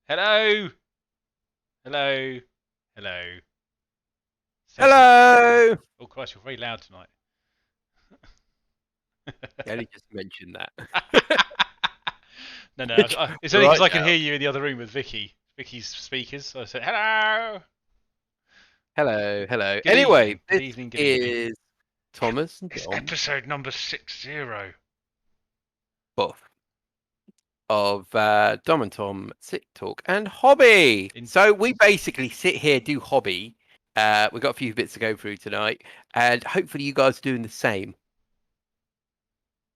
Hello, hello, hello. Testing, testing. Hello! Oh Christ, you're very loud tonight. You only just mentioned that. No, no, it's only because Right I can now. hear you in the other room with Vicky. Vicky's speakers. So I said hello. Hello, hello. Good Anyway, evening. Good this evening. Good evening. is Thomas and It's Dom episode number 60. both of Dom and Tom Sit Talk and Hobby. In So we basically sit here, do hobby. We've got a few bits to go through tonight, and hopefully you guys are doing the same.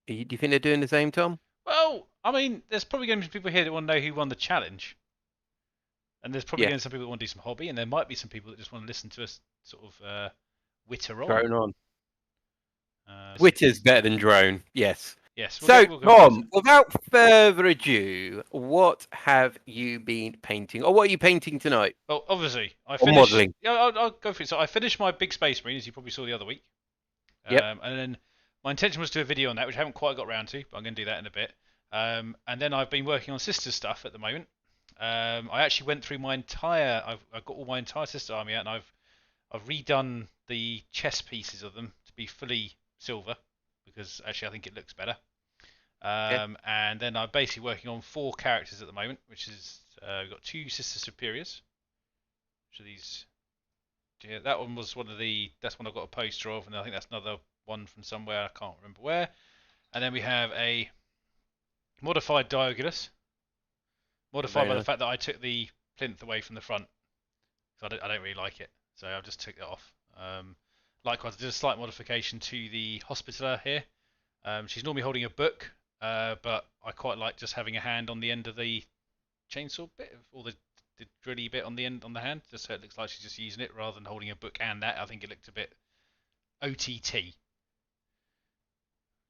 Do you think they're doing the same, Tom? well, I mean, there's probably going to be people here that want to know who won the challenge, and there's probably Yeah, going to be some people that want to do some hobby, and there might be some people that just want to listen to us sort of witter on. drone on. So Twitter's better than drone, yes. yes, So, we'll go through it. Tom, without further ado, what have you been painting, or what are you painting tonight, Well, obviously, I or finished. modelling? Yeah, I'll go for it. So I finished my big Space Marine, as you probably saw the other week, Yep. and then my intention was to do a video on that, which I haven't quite got around to, but I'm going to do that in a bit. And then I've been working on Sister stuff at the moment. I actually went through my entire. I've got all my entire Sister army out, and I've redone the chess pieces of them to be fully silver because actually I think it looks better. Okay. And then I'm basically working on 4 characters at the moment, which is we've got 2 Sister Superiors, which are these. Yeah, that one was one of the. That's one I've got a poster of, and I think that's another one from somewhere. I can't remember where. And then we have a modified Diogulus, modified Very by the nice. fact that I took the plinth away from the front. So I don't really like it, so I just took it off. Likewise, I did a slight modification to the Hospitaller here. She's normally holding a book, but I quite like just having a hand on the end of the chainsaw bit, or the drilly bit on the end on the hand, just so it looks like she's just using it rather than holding a book and that. I think it looked a bit OTT.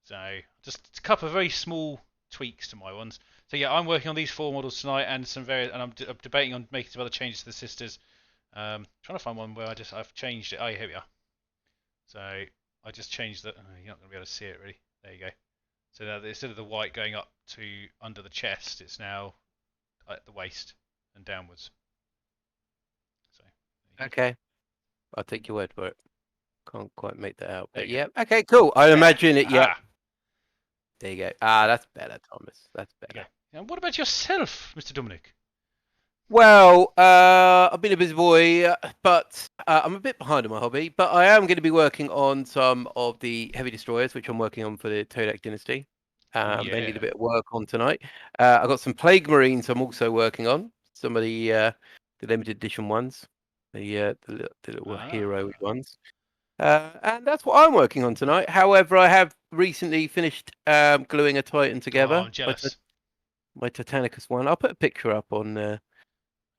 So just a couple of very small tweaks to my ones. So yeah, I'm working on these 4 models tonight, and I'm debating on making some other changes to the sisters. Trying to find one where I've changed it. Oh, here we are. So I just changed the. Oh, you're not going to be able to see it really. There you go. So now instead of the white going up to under the chest, it's now at the waist and downwards. So there you Okay. I'll take your word for it. Can't quite make that out, There but you go. yeah. Okay, cool. I There. imagine it. Yep. Aha. There you go. Ah, that's better, Thomas. That's There you better. go. And what about yourself, Mr. Dominic? Well, I've been a busy boy, but I'm a bit behind on my hobby. But I am going to be working on some of the heavy destroyers, which I'm working on for the Todak Dynasty. Oh They need a yeah. bit of work on tonight. I've got some Plague Marines I'm also working on. Some of the limited edition ones, the little hero Ah. ones. And that's what I'm working on tonight. However, I have recently finished gluing a Titan Oh, together, I'm jealous. my Titanicus one. I'll put a picture up on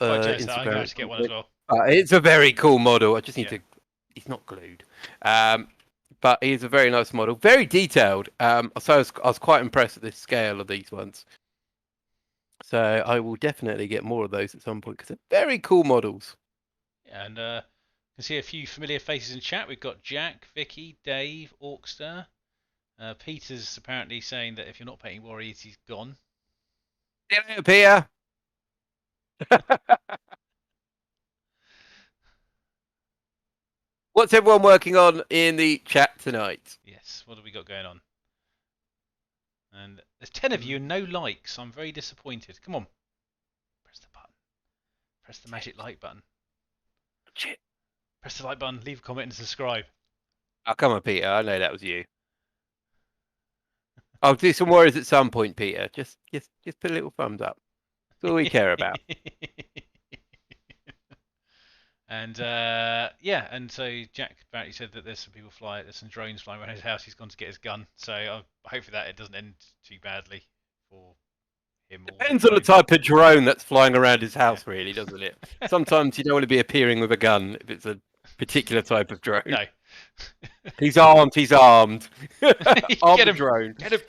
Quite jealous that I'm going to Instagram have at to get some one as point. well. It's a very cool model. I just need Yeah. to. It's not glued, um, but he's a very nice model, very detailed. So I was quite impressed at the scale of these ones. So I will definitely get more of those at some point because they're very cool models. Yeah, and you can see a few familiar faces in chat. We've got Jack, Vicky, Dave, Orkster. Peter's apparently saying that if you're not painting warriors, he's gone. See you later, Peter. What's everyone working on in the chat tonight? Yes, what have we got going on? And there's 10 of you and no likes. I'm very disappointed. Come on, press the button. Press the magic like button. Shit. Press the like button, leave a comment and subscribe. Oh, come on, Peter. I know that was you. I'll do some warriors at some point, Peter. Just put a little thumbs up. That's all we care about. And yeah, and so Jack apparently said that there's some drones flying around his house. He's gone to get his gun. So hopefully that it doesn't end too badly for him or the Depends on the drones. type of drone that's flying around his Yeah. house, really, doesn't it? Sometimes you don't want to be appearing with a gun if it's a particular type of drone. No. He's armed. He's armed. Get Armed him! drone. Get him!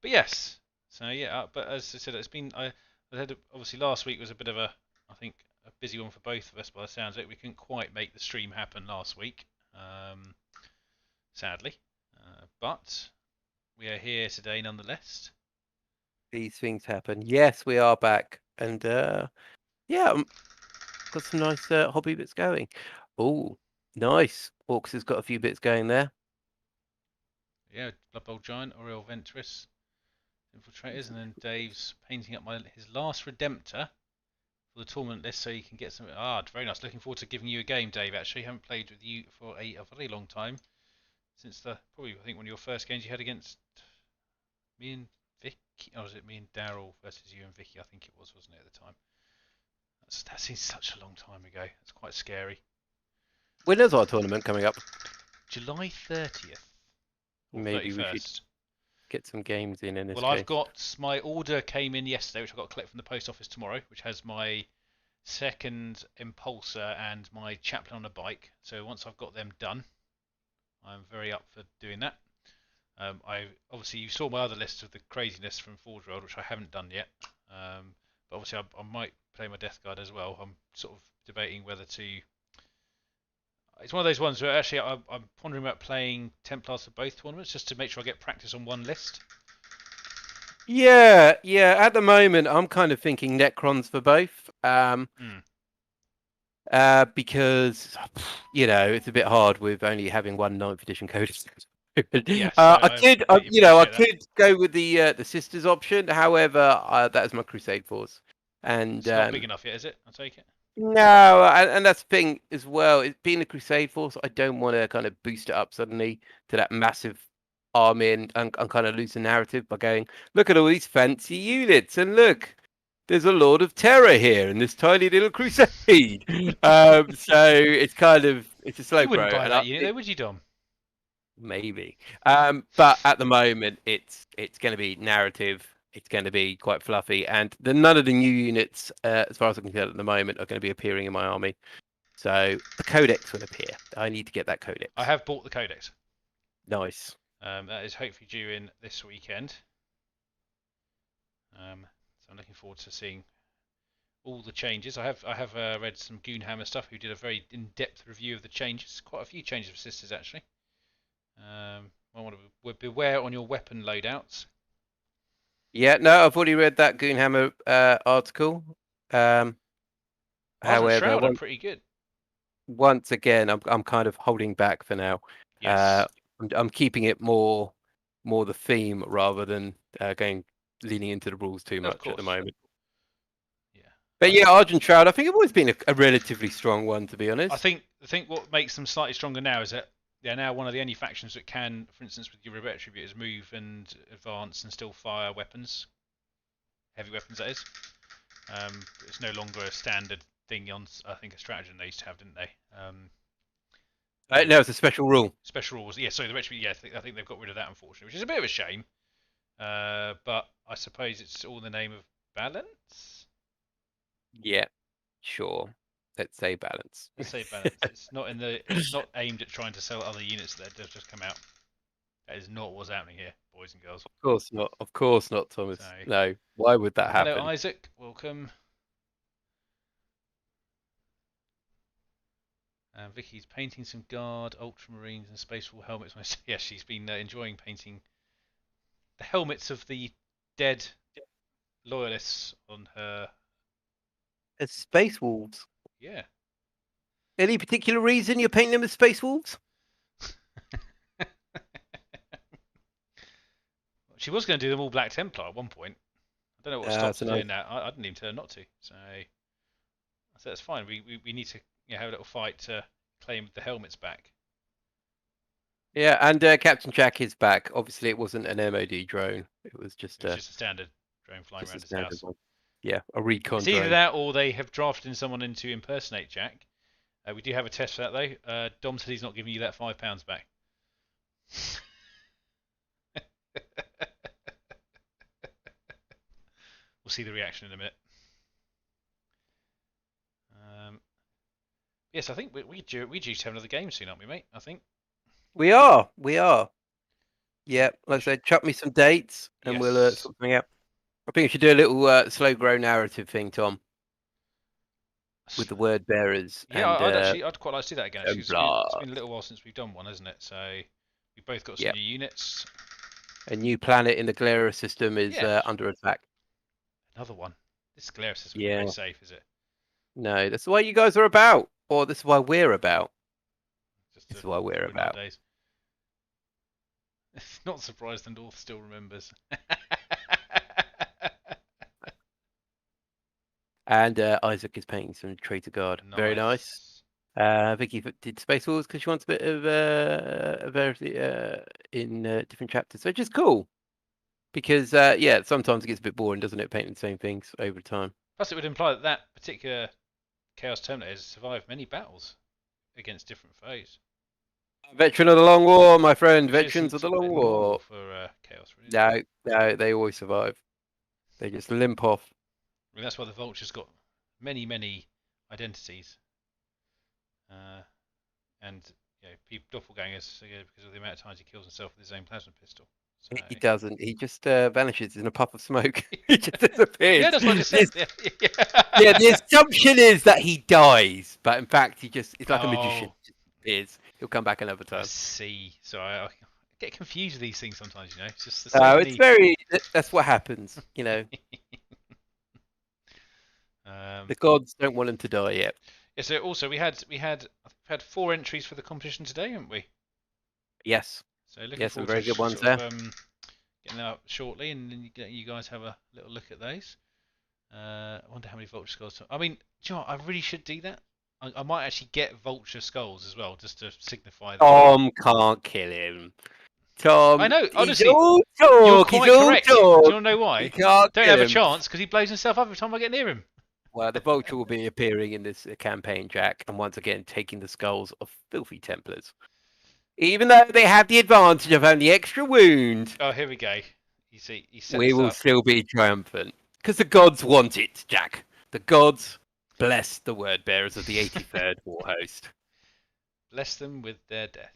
But yes. So yeah, but as I said, it's been I had obviously last week was a bit of a I think a busy one for both of us. By the sounds of it, we couldn't quite make the stream happen last week, sadly. But we are here today nonetheless. These things happen. Yes, we are back, and yeah, got some nice hobby bits going. Oh, nice. Orcs has got a few bits going there. Yeah, Blood Bowl Giant, Oriel Ventress, Infiltrators, and then Dave's painting up his last Redemptor for the tournament list so you can get some. Ah, very nice. Looking forward to giving you a game, Dave. Actually, haven't played with you for a very long time. Since probably I think one of your first games you had against me and Vicky. Or was it me and Daryl versus you and Vicky? I think it was, wasn't it, at the time? That seems such a long time ago. It's quite scary. When is our tournament coming up? July 30th or Maybe we should 31st. get some games in this Well, case. I've got my order came in yesterday, which I've got to collect from the post office tomorrow, which has my second impulsor and my chaplain on a bike. So once I've got them done, I'm very up for doing that. I obviously you saw my other list of the craziness from Forge World, which I haven't done yet. But obviously I might play my Death Guard as well. I'm sort of debating whether to. It's one of those ones where actually I'm pondering about playing Templars for both tournaments just to make sure I get practice on one list. Yeah, yeah. At the moment, I'm kind of thinking Necrons for both. Because it's a bit hard with only having one 9th edition code. Yes, I could go with the Sisters option. However, that is my Crusade Force, and it's not big enough yet, is it? I take it. no, and that's the thing as well. It being a Crusade Force, I don't want to kind of boost it up suddenly to that massive army and kind of lose the narrative by going, look at all these fancy units, and look, there's a Lord of Terror here in this tiny little crusade. So it's a slow You wouldn't grow. buy that unit, though, would you, Dom? Maybe. But at the moment, it's going to be narrative. It's going to be quite fluffy, and none of the new units, as far as I can tell at the moment, are going to be appearing in my army. So the Codex will appear. I need to get that Codex. I have bought the Codex. Nice. That is hopefully due in this weekend. So I'm looking forward to seeing all the changes. I have read some Goonhammer stuff who did a very in-depth review of the changes. Quite a few changes for Sisters actually. I want to beware on your weapon loadouts. Yeah, no, I've already read that Goonhammer article. However, Shroud are once, pretty good. once again, I'm kind of holding back for now. Yes. I'm keeping it more the theme rather than leaning into the rules too much at the moment. Yeah. But yeah, Argent Shroud, I think it's always been a relatively strong one, to be honest. I think what makes them slightly stronger now is that they're now one of the only factions that can, for instance, with your retributors, move and advance and still fire weapons, heavy weapons that is. It's no longer a standard thing on, I think, a stratagem they used to have, didn't they? No, it's a special rule. Special rules, yeah. So the retribute, yeah, I think they've got rid of that, unfortunately, which is a bit of a shame. But I suppose it's all in the name of balance. Yeah, sure. Let's say balance. Let's say balance. It's not aimed at trying to sell other units that have just come out. That is not what's happening here, boys and girls. Of course not. Of course not, Thomas. So, no. Why would that happen? Hello, Isaac. Welcome. Vicky's painting some Guard, Ultramarines, and Space Wolf helmets. Yes, she's been enjoying painting the helmets of the dead loyalists on her. As Space Wolves? Yeah. Any particular reason you're painting them as Space Wolves? She was going to do them all Black Templar at one point. I don't know what stopped her doing that. I didn't even tell her not to. So that's fine. We need to have a little fight to claim the helmets back. Yeah, and Captain Jack is back. Obviously, it wasn't an MOD drone. It was just a standard drone flying around his house. One. Yeah, a recon It's either that or they have drafted someone in to impersonate Jack. We do have a test for that, though. Dom said he's not giving you that £5 back. We'll see the reaction in a minute. Yes, I think we due to have another game soon, aren't we, mate? I think. We are. Yeah, like I said, chuck me some dates and we'll sort something out. I think we should do a little slow grow narrative thing, Tom, with the word bearers. Yeah, I'd quite like to see that again. Actually. It's been a little while since we've done one, hasn't it? So we've both got some new units. A new planet in the Galera system is Yeah. under attack. Another one. This Galera system isn't Yeah. very safe, is it? No, that's what you guys are about. Or this is why we're about. Just This a is why we're good old about. days. Not surprised the North still remembers. And Isaac is painting some Traitor Guard. Very nice. Vicky did Space Wars because she wants a bit of variety in different chapters, which is cool. Because yeah, sometimes it gets a bit boring, doesn't it, painting the same things over time. Plus, it would imply that that particular Chaos Terminator has survived many battles against different foes. Veteran of the Long War, my friend. Which Veterans of isn't the Long normal War. for Chaos, really, is it? No, no, they always survive. They just limp off. I mean, that's why the Vulture's got many, many identities. And doppelgangers because of the amount of times he kills himself with his own plasma pistol. So... He doesn't. He just vanishes in a puff of smoke. He just disappears. Yeah, that's what I just said. Yeah, the assumption is that he dies, but in fact, it's like a magician. He just appears. He'll come back another time. I see. So I get confused with these things sometimes. It's just the No, it's very. That's what happens. The gods don't want him to die yet. Yeah. So also we had 4 entries for the competition today, haven't we? Yes. So looking some forward very to good ones sort there. of, getting them up shortly, and then you guys have a little look at those. I wonder how many Vulture skulls. I mean, do you know what? I really should do that. I might actually get Vulture skulls as well, just to signify that. Tom can't kill him. Tom, I know. Honestly, he's all you're talk. quite He's all correct. Do you talk. want to know why? He can't Don't kill have a him. chance because he blows himself up every time I get near him. Well, the Vulture will be appearing in this campaign, Jack, and once again taking the skulls of filthy Templars. Even though they have the advantage of only extra wound, Oh, here we go. You see, we will still be triumphant. Because the gods want it, Jack. The gods bless the word bearers of the 83rd War Host. Bless them with their death.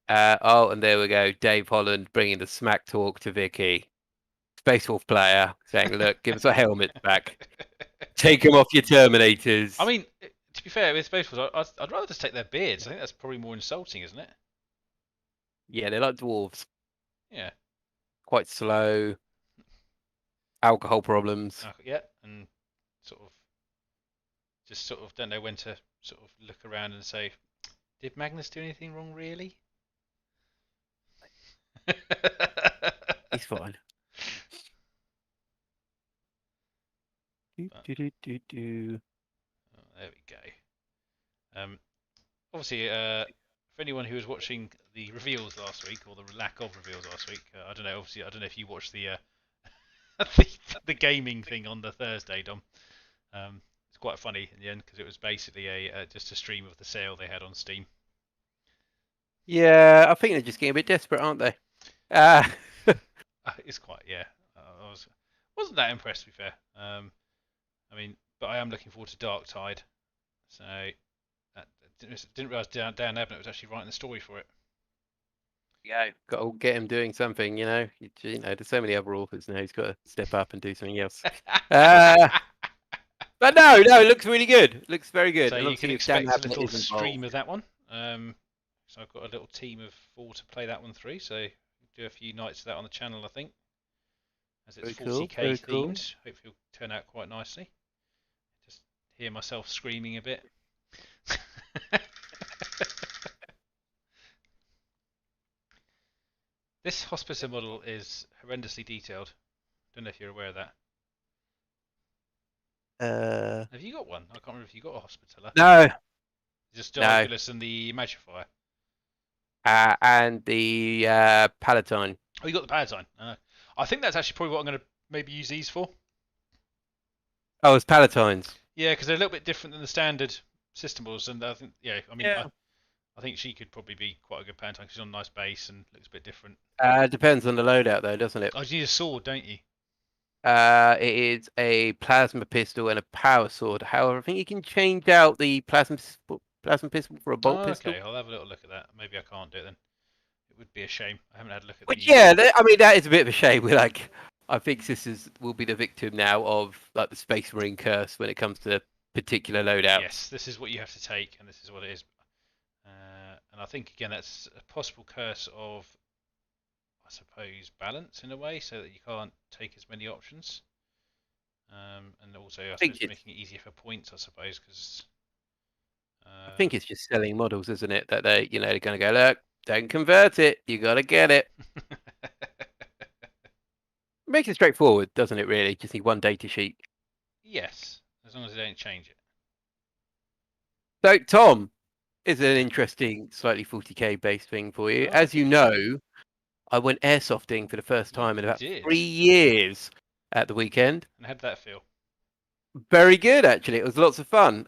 And there we go. Dave Holland bringing the smack talk to Vicky. Space Wolf player saying, look, give us our helmets back. Take them off your Terminators. I mean, to be fair, with Space Force, I'd rather just take their beards. I think that's probably more insulting, isn't it? Yeah, they're like dwarves. Yeah. Quite slow. Alcohol problems. Yeah, and sort of don't know when to sort of look around and say, did Magnus do anything wrong, really? He's fine. Oh, there we go. Obviously, for anyone who was watching the reveals last week, or the lack of reveals last week, I don't know. Obviously, I don't know if you watched the the gaming thing on the Thursday, Dom. It's quite funny in the end because it was basically just a stream of the sale they had on Steam. Yeah, I think they're just getting a bit desperate, aren't they? It's quite, yeah. I wasn't that impressed, to be fair. I mean, but I am looking forward to Dark Tide. So didn't realise Dan Abnett was actually writing the story for it. Yeah, got to get him doing something. There's so many other authors now. He's got to step up and do something else. But no, it looks really good. It looks very good. So and you can expect a little stream of that one. So I've got a little team of 4 to play that one through. So do a few nights of that on the channel, I think. As it's 40k themed. Cool. Hopefully it'll turn out quite nicely. Just hear myself screaming a bit. This hospital model is horrendously detailed. Don't know if you're aware of that. Have you got one? I can't remember if you got a Hospitaller. No. Just Stargulus and the Magifier. And the Palatine. Oh, you got the Palatine. I think that's actually probably what I'm going to maybe use these for. Oh, it's Palatines. Yeah, because they're a little bit different than the standard system models, and I think, I think she could probably be quite a good Palatine because she's on a nice base and looks a bit different. Depends on the loadout, though, doesn't it? Oh, you need a sword, don't you? It is a plasma pistol and a power sword. However, I think you can change out the plasma pistol for a bolt pistol. Okay, I'll have a little look at that. Maybe I can't do it then. It would be a shame. I haven't had a look at that is a bit of a shame. I think Sisters will be the victim now of like the Space Marine curse when it comes to particular loadouts. Yes, this is what you have to take, and this is what it is. And I think again that's a possible curse of I suppose, balance in a way, so that you can't take as many options. And also, I I think suppose, it's making it easier for points, I suppose, because I think it's just selling models, isn't it? That they're going to go, look, don't convert it. You got to get it. Makes it straightforward, doesn't it? Really, just need one data sheet. yes, as long as they don't change it. So, Tom, is an interesting, slightly 40k based thing for you. Oh, As you okay. know, I went airsofting for the first time in You about did. 3 years at the weekend. And how'd that feel? Very good, actually. It was lots of fun.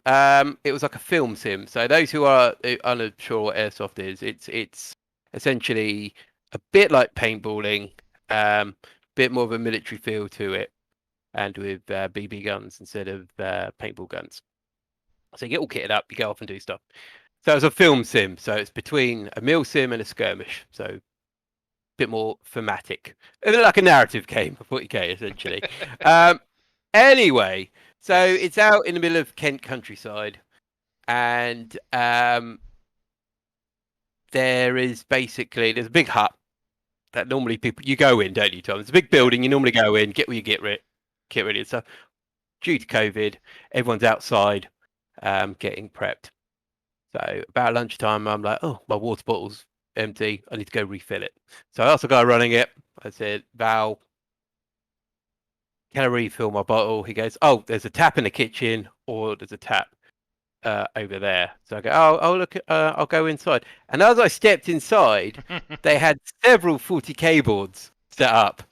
It was like a film sim. So those who are unsure what airsoft is, it's essentially a bit like paintballing, bit more of a military feel to it, and with BB guns instead of paintball guns. So you get all kitted up, you go off and do stuff. So it's a film sim. So it's between a mil sim and a skirmish. So a bit more thematic, like a narrative game for 40k essentially. um, Anyway, so Yes. it's out in the middle of Kent countryside, and there's a big hut that normally you go in, don't you, Tom? It's a big Yeah. building. You normally go in, get where you get ready and stuff. Due to COVID, everyone's outside, getting prepped. So about lunchtime, I'm like, oh, my water bottle's empty. I need to go refill it. So I asked the guy running it. I said, Val, can I refill my bottle? He goes, oh, there's a tap in the kitchen, or there's a tap over there. So I go, oh, look, I'll go inside. And as I stepped inside, they had several 40k boards set up.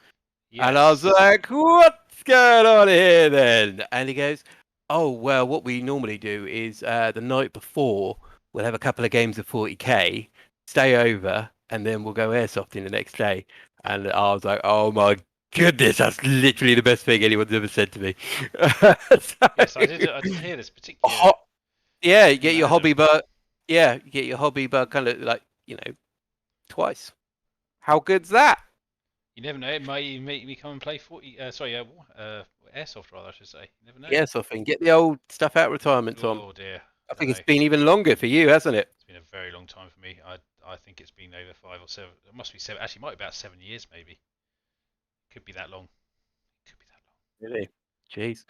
And I was Yes. like, what's going on here then? And he goes, oh, well, what we normally do is the night before, we'll have a couple of games of 40k, stay over, and then we'll go airsofting the next day. And I was like, oh my goodness, that's literally the best thing anyone's ever said to me. Yes, I did hear this particular So, yeah, you thing get about your Adam. hobby bug. Yeah, you get your hobby bug kind of like, twice. How good's that? You never know. It might even make me come and play 40. Airsoft rather, I should say. You never know. Yes, I think get the old stuff out of retirement, Tom. Oh dear. I I don't think it's know. been even longer for you, hasn't it? It's been a very long time for me. I think it's been over 5 or 7. It must be 7. Actually, it might be about 7 years maybe. Could be that long. Could be that long. Really? Jeez.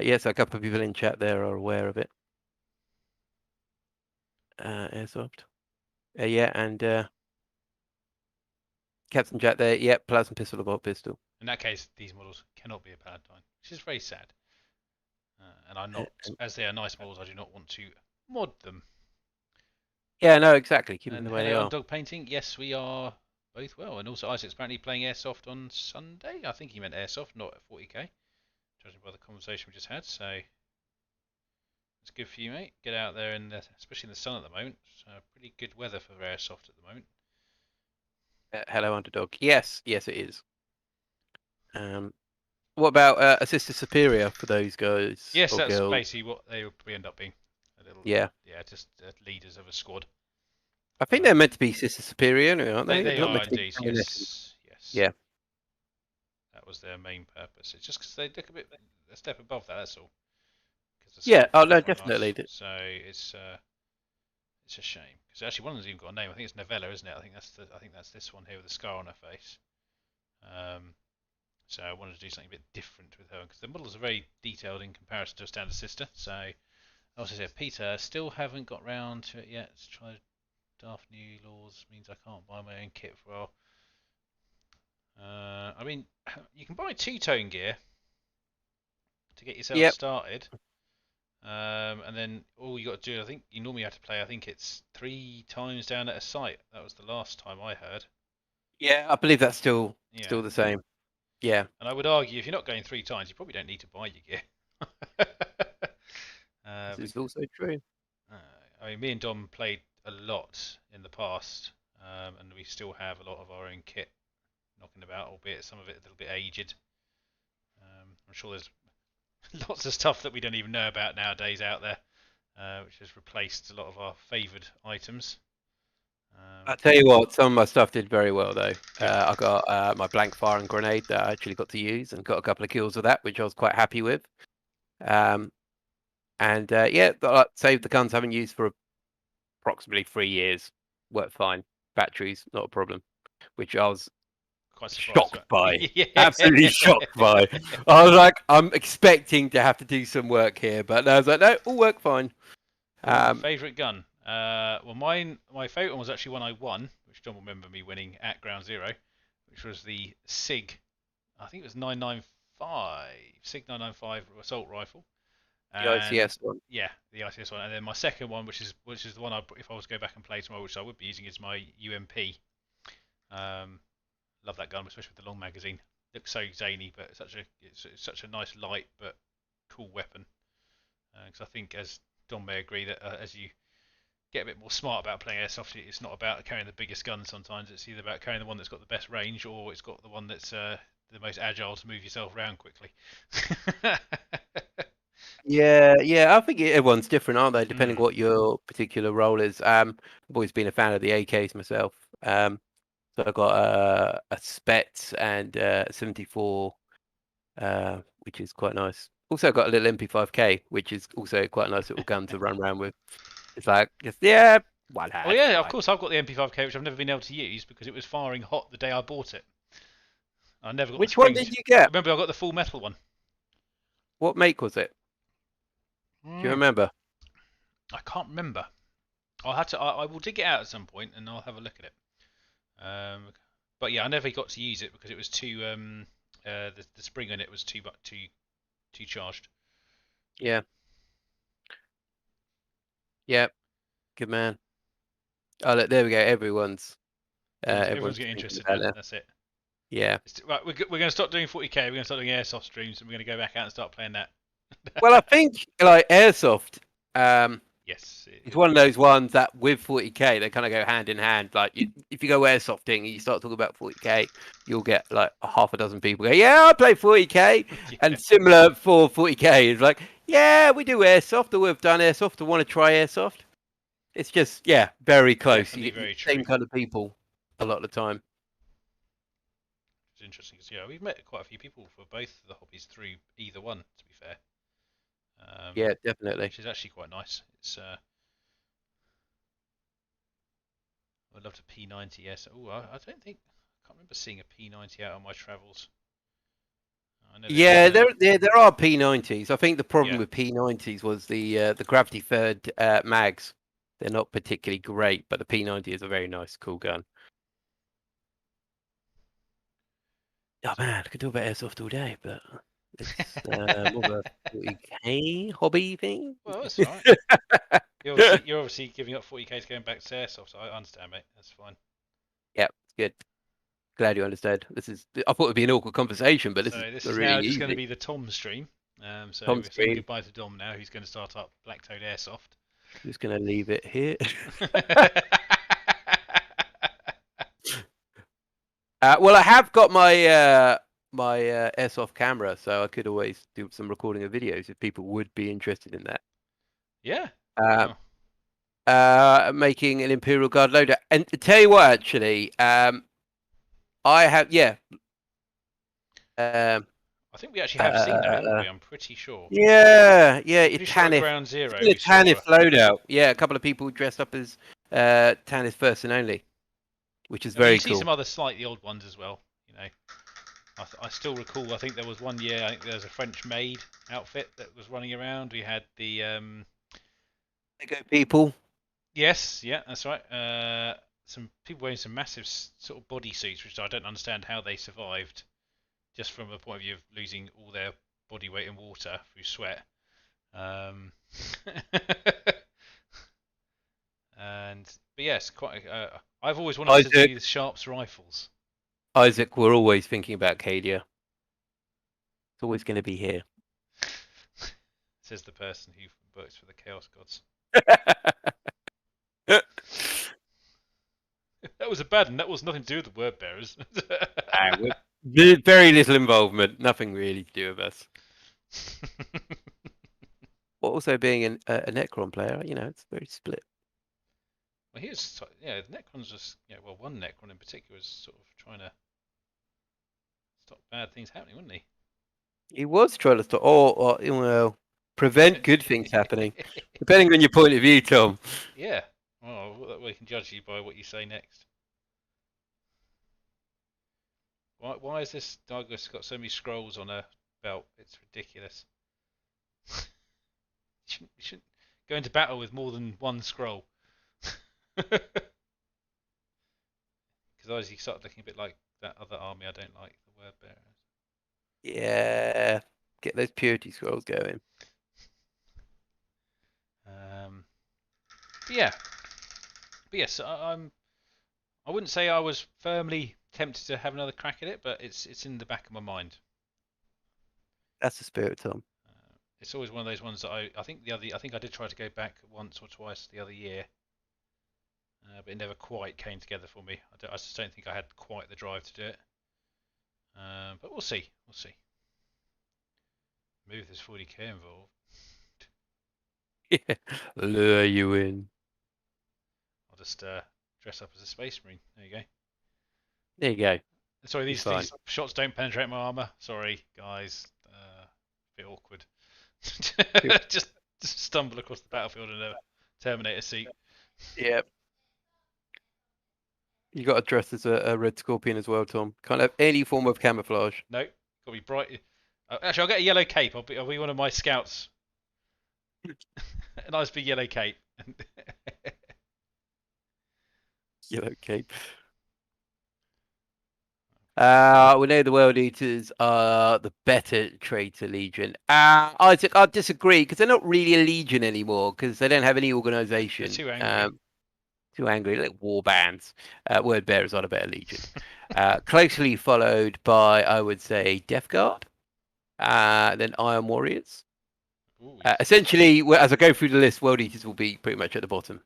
Yes, a couple of people in chat there are aware of it. Airsoft. Yeah, and Captain Jack there. Yeah, plasma pistol, or bolt pistol. In that case, these models cannot be a Palatine, which is very sad. And I'm not, as they are nice models, I do not want to mod them. Yeah, no, exactly. Keep them And the way they hello, on are. dog painting. Yes, we are both well. And also, Isaac's apparently playing Airsoft on Sunday. I think he meant Airsoft, not 40k, judging by the conversation we just had. So it's good for you, mate. Get out there, and especially in the sun at the moment. So pretty good weather for Airsoft at the moment. Hello, underdog. Yes, yes, it is. What about Assistant Superior for those guys Yes, or that's girls? basically what they will probably end up being. A little, Yeah. yeah, just leaders of a squad. I think they're meant to be Sister Superior, aren't they? They They're not are meant to be indeed. feminine. Yes, yes. Yeah. That was their main purpose. It's just because they look a step above that. That's all. Because the Yeah. sculpt Oh is no, quite nice. definitely. So it's a shame because actually one of them's even got a name. I think it's Novella, isn't it? I think that's this one here with the scar on her face. So I wanted to do something a bit different with her because the models are very detailed in comparison to a standard sister. So I also said, Peter, still haven't got round to it yet. Let's try daft new laws means I can't buy my own kit for a while. I mean, you can buy two-tone gear to get yourself Yep. started. And then all you got to do, I think you normally have to play, I think it's 3 times down at a site. That was the last time I heard. Yeah, I believe that's still Yeah. the same. Yeah. And I would argue if you're not going 3 times, you probably don't need to buy your gear. This is also true. I mean, me and Dom played a lot in the past, and we still have a lot of our own kit knocking about, albeit some of it a little bit aged. I'm sure there's lots of stuff that we don't even know about nowadays out there, which has replaced a lot of our favoured items. I'll tell you what, some of my stuff did very well though. Yeah. I got my blank firing grenade that I actually got to use and got a couple of kills with that, which I was quite happy with. And yeah, saved the guns I haven't used for approximately 3 years. Worked fine. Batteries, not a problem. Which I was quite surprised. Shocked by. Yeah. Absolutely shocked by. I was like, I'm expecting to have to do some work here, but I was like, no, all work fine. Favorite gun? Well, my favorite one was actually one I won, which John will remember me winning at Ground Zero, which was the SIG. I think it was 995 SIG 995 assault rifle. The And ICS one. yeah, the ICS one. And then my second one, which is the one if I was to go back and play tomorrow, which I would be using, is my UMP. Love that gun, especially with the long magazine. Looks so zany, but it's such a nice light but cool weapon. Because I think, as Don may agree, that as you get a bit more smart about playing airsoft, it's not about carrying the biggest gun. Sometimes it's either about carrying the one that's got the best range, or it's got the one that's the most agile to move yourself around quickly. Yeah. I think everyone's different, aren't they? Depending Mm. what your particular role is. I've always been a fan of the AKs myself. So I got a Spets and 74, which is quite nice. Also got a little MP5K, which is also quite a nice little gun to run around with. It's like, yeah, one hand. Oh yeah, of course I've got the MP5K, which I've never been able to use because it was firing hot the day I bought it. I never got the Which one springs. did you get? Remember, I got the full metal one. What make was it? Do you remember? I can't remember. I'll have to. I will dig it out at some point and I'll have a look at it. But yeah, I never got to use it because it was too. The spring on it was too charged. Yeah. Yeah. Good man. Oh, look, there we go. Everyone's Everyone's getting thinking interested about now. it. That's it. Yeah. Right, we're going to stop doing 40k. We're going to start doing airsoft streams, and we're going to go back out and start playing that. Well, I think like airsoft. Yes. It's one of those ones that with 40k they kind of go hand in hand. Like if you go airsofting and you start talking about 40k, you'll get like a half a dozen people go, "Yeah, I play 40k," Yeah. and similar for 40k is like, "Yeah, we do airsoft, or we've done airsoft, or want to try airsoft." It's just very close. Definitely You get very the true. same kind of people a lot of the time. It's interesting because we've met quite a few people for both the hobbies through either one. To be fair. Yeah, definitely. Which is actually quite nice. It's I'd love to P90. Yes. Oh, I don't think I can't remember seeing a P90 out on my travels. I know Yeah, there are P90s. I think the problem Yeah. with P90s was the gravity fed mags. They're not particularly great, but the P90 is a very nice, cool gun. Oh man, I could talk about airsoft all day, but it's more of a 40k hobby thing. Well, that's all right. You're obviously giving up 40k to going back to airsoft. So I understand, mate. That's fine. Yeah, it's good. Glad you understood. I thought it'd be an awkward conversation, but So this is is really now just easy. going to be the Tom stream. So Tom we're saying stream. goodbye to Dom now. Who's going to start up Blacktoad Airsoft. I'm just gonna leave it here. Well, I have got my my airsoft camera, so I could always do some recording of videos if people would be interested in that. Yeah. Making an Imperial Guard loader, and to tell you what, actually, I have I think we actually have seen that, haven't we? I'm pretty sure. Yeah, Pretty sure at Ground Zero. a Tanith loadout. Yeah, a couple of people dressed up as Tanith first and only, which is very you see cool. some other slightly old ones as well. You know, I still recall. I think there was one year. I think there was a French maid outfit that was running around. We had the Lego people. Yes, yeah, that's right. Some people wearing some massive sort of body suits, which I don't understand how they survived. Just from a point of view of losing all their body weight in water through sweat. But yes, quite. I've always wanted to do the Sharps rifles. Isaac, we're always thinking about Cadia. It's always going to be here. Says the person who works for the Chaos Gods. That was a bad one. That was nothing to do with the word bearers. Very little involvement. Nothing really to do with us. Well, also being a Necron player, it's very split. Well, the Necron's just, one Necron in particular was sort of trying to stop bad things happening, wasn't he? He was trying to stop, or prevent good things happening, depending on your point of view, Tom. Yeah. Well, we can judge you by what you say next. Why is this Douglas got so many scrolls on her belt? It's ridiculous. You shouldn't go into battle with more than one scroll. Because otherwise you start looking a bit like that other army I don't like, the word bearers. Yeah. Get those purity scrolls going. But yeah, but yes, I wouldn't say I was firmly tempted to have another crack at it, but it's in the back of my mind. That's the spirit, Tom. It's always one of those ones that I think I think I did try to go back once or twice the other year, but it never quite came together for me. I just don't think I had quite the drive to do it. But we'll see. We'll see. Maybe if there's 40k involved. Yeah. Lure you in. I'll just dress up as a space marine. There you go. There you go. Sorry, Be fine. these shots don't penetrate my armor. Sorry, guys. A bit awkward. just stumble across the battlefield in a Terminator seat. Yeah. You got to dress as a red scorpion as well, Tom. Can't have any form of camouflage. No, got to be bright. Actually, I'll get a yellow cape. I'll be one of my scouts. A nice big yellow cape. Yellow cape. We know the World Eaters are the better traitor legion. Isaac, I disagree because they're not really a legion anymore because they don't have any organization. They're too angry. Too angry, like war bands. Word bearers are a better legion. Closely followed by, I would say, Death Guard, then Iron Warriors. Ooh, Essentially, as I go through the list, World Eaters will be pretty much at the bottom.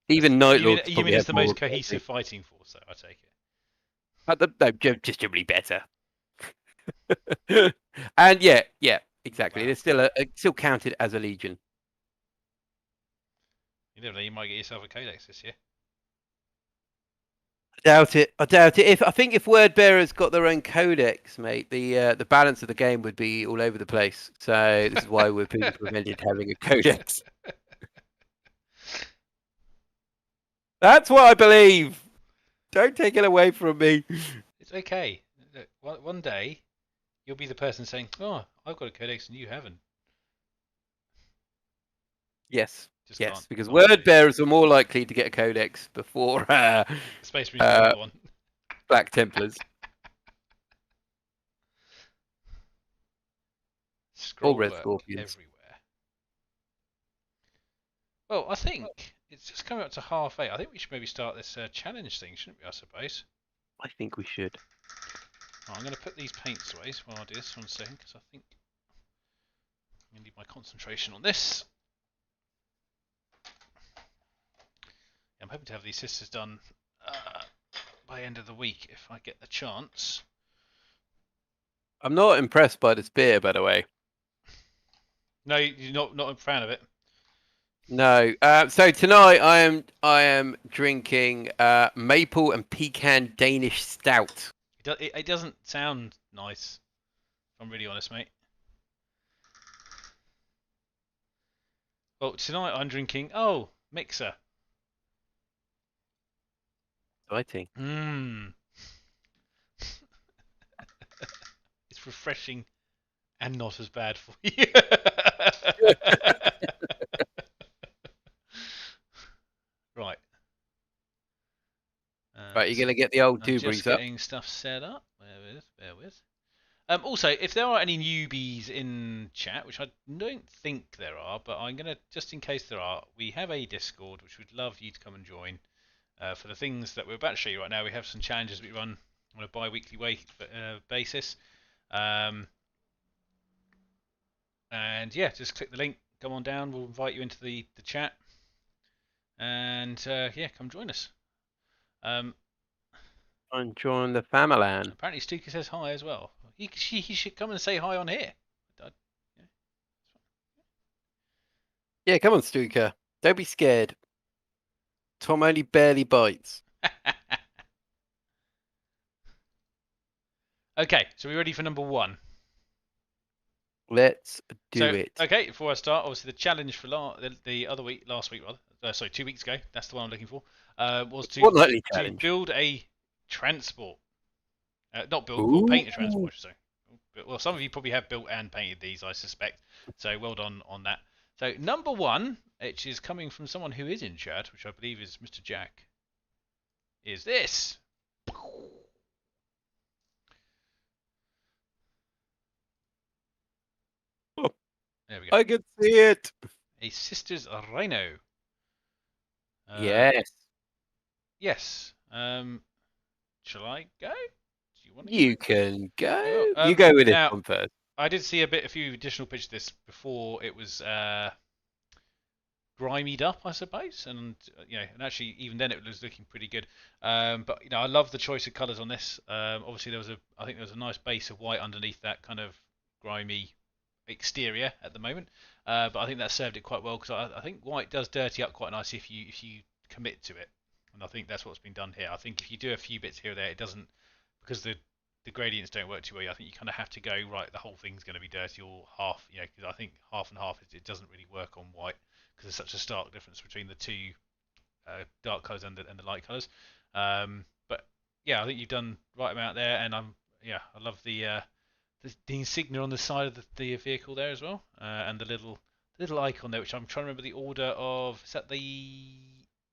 Even Night Lords. You mean it's the most cohesive fighting force, though? I take it. No, just generally better. And yeah, exactly. Wow. They're still counted as a legion. You never know. You might get yourself a codex this year. I doubt it. I think if word bearers got their own codex, mate, the balance of the game would be all over the place. So this is why we're being prevented having a codex. That's what I believe. Don't take it away from me. It's okay. Look, one day, you'll be the person saying, "Oh, I've got a codex and you haven't." Yes, Just yes, because can't word bearers are more likely to get a codex before Space Marines got one. Black Templars. Scroll Red work Scorpions. everywhere. Well, I think it's just coming up to 8:30. I think we should maybe start this challenge thing, shouldn't we? I suppose. I think we should. Oh, I'm going to put these paints away while I do this 1 second, because I think I'm going to need my concentration on this. I'm hoping to have these sisters done by end of the week if I get the chance. I'm not impressed by this beer, by the way. No, you're not a fan of it. No. So tonight I am drinking maple and pecan Danish stout. It doesn't sound nice, if I'm really honest, mate. Well, tonight I'm drinking mixer. Exciting. It's refreshing and not as bad for you. Right. Right, you're gonna get the old I'm Dubries just up. getting stuff set up. Bear with. Also, if there are any newbies in chat, which I don't think there are, but I'm gonna, just in case there are, we have a Discord which we'd love you to come and join. For the things that we're about to show you right now, we have some challenges we run on a bi-weekly basis. And yeah, just click the link, come on down, we'll invite you into the chat. And yeah, come join us. And join the family. Apparently Stuka says hi as well. He should come and say hi on here. Yeah, come on, Stuka. Don't be scared. Tom only barely bites. Okay, so we're ready for number 1. Let's do it. Okay, before I start, obviously the challenge for the other week, last week rather, sorry, 2 weeks ago, that's the one I'm looking for, was to build a transport. Not built, well, Ooh. painted transport, I should say. Well, some of you probably have built and painted these, I suspect. So well done on that. So number one, which is coming from someone who is in chat, which I believe is Mr. Jack, is this. There we go. I can see it. A Sisters Rhino. Yes. Yes. Shall I go? Do you want to go? You can go. Well, You go with this now one first. I did see a few additional pictures of this before it was grimied up, I suppose, and and actually even then it was looking pretty good. But I love the choice of colours on this. Obviously I think there was a nice base of white underneath that kind of grimy exterior at the moment. But I think that served it quite well because I think white does dirty up quite nicely if you commit to it, and I think that's what's been done here. I think if you do a few bits here or there, it doesn't, because the gradients don't work too well. I think you kind of have to go right. The whole thing's going to be dirty or half, because I think half and half it doesn't really work on white because there's such a stark difference between the two dark colours and the light colours. But yeah, I think you've done right amount there, and I love the insignia on the side of the vehicle there as well, and the little icon there, which I'm trying to remember the order of. Is that the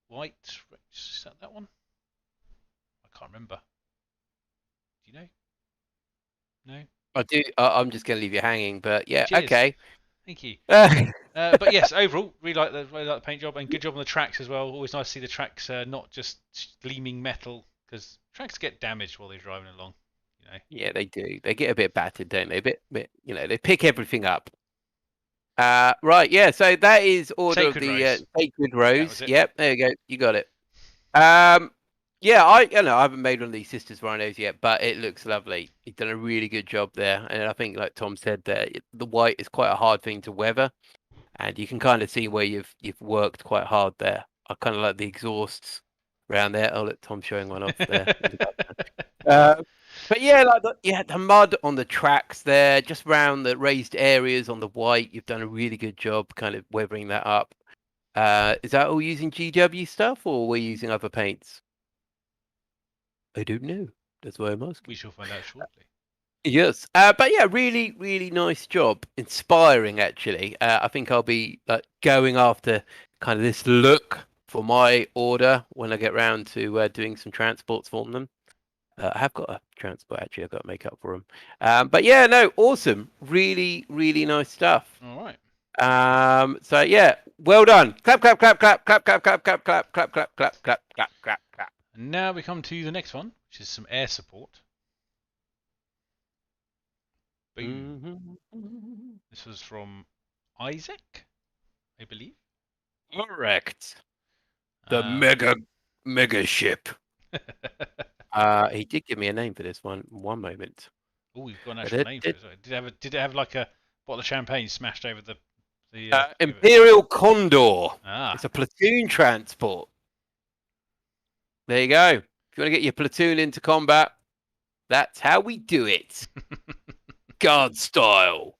white? Is that one? I can't remember. Do you know? No. I do. I'm just going to leave you hanging, but yeah, Cheers. Okay. Thank you. But yes, overall, really like the paint job, and good job on the tracks as well. Always nice to see the tracks not just gleaming metal, because tracks get damaged while they're driving along. Yeah, they do. They get a bit battered, don't they? A bit, they pick everything up. Right, yeah. So that is Order Sacred of the Rose. Sacred Rose. It. Yep, there you go. You got it. Yeah, I haven't made one of these Sisters Rhinos yet, but it looks lovely. You've done a really good job there, and I think, like Tom said, there the white is quite a hard thing to weather, and you can kind of see where you've worked quite hard there. I kind of like the exhausts around there. I'll let Tom showing one off there. But yeah, the mud on the tracks there, just around the raised areas on the white. You've done a really good job, kind of weathering that up. Is that all using GW stuff, or we're using other paints? I don't know. That's why I'm asking. We shall find out shortly. Yes, but yeah, really, really nice job. Inspiring, actually. I think I'll be going after kind of this look for my order when I get round to doing some transports for them. I have got a transport, actually. I've got to make up for them. But yeah, no, awesome. Really, really nice stuff. All right. So yeah, well done. Clap, clap, clap, clap, clap, clap, clap, clap, clap, clap, clap, clap, clap, clap, clap, clap. And now we come to the next one, which is some air support. Boom. This was from Isaac, I believe. Correct. The mega ship. He did give me a name for this one. One moment. Oh, you've got an actual name for it. Did it have like a bottle of champagne smashed over the Imperial Condor. Ah. It's a platoon transport. There you go. If you want to get your platoon into combat, that's how we do it. Guard style.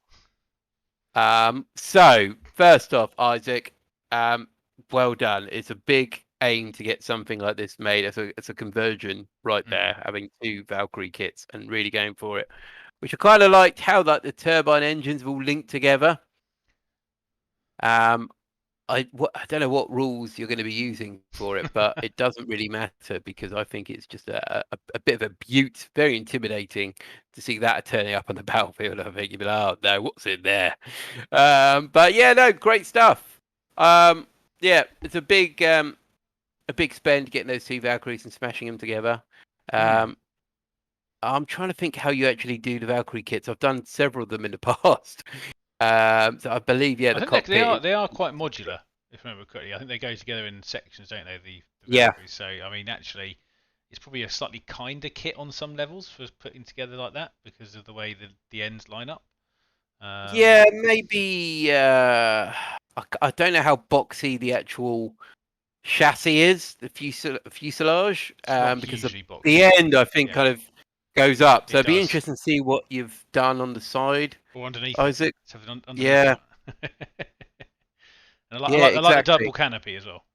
So first off, Isaac, well done. It's a big aim to get something like this made. It's a conversion right there, having two Valkyrie kits and really going for it. Which I kind of liked how the turbine engines will link together. I don't know what rules you're going to be using for it, but it doesn't really matter because I think it's just a bit of a beaut, very intimidating to see that turning up on the battlefield. I think you'd be like, oh no, what's in there? But yeah, no, great stuff. Yeah, it's a big spend getting those two Valkyries and smashing them together. I'm trying to think how you actually do the Valkyrie kits. I've done several of them in the past. So I believe, yeah, I think they are quite modular, if I remember correctly. I think they go together in sections, don't they? The Valkyries. So I mean, actually, it's probably a slightly kinder kit on some levels for putting together like that because of the way the ends line up. Yeah, maybe. I don't know how boxy the actual chassis is, the fuselage, because the end I think kind of goes up. So it'd be interesting to see what you've done on the side or underneath, Isaac. Yeah. And I like the double canopy as well.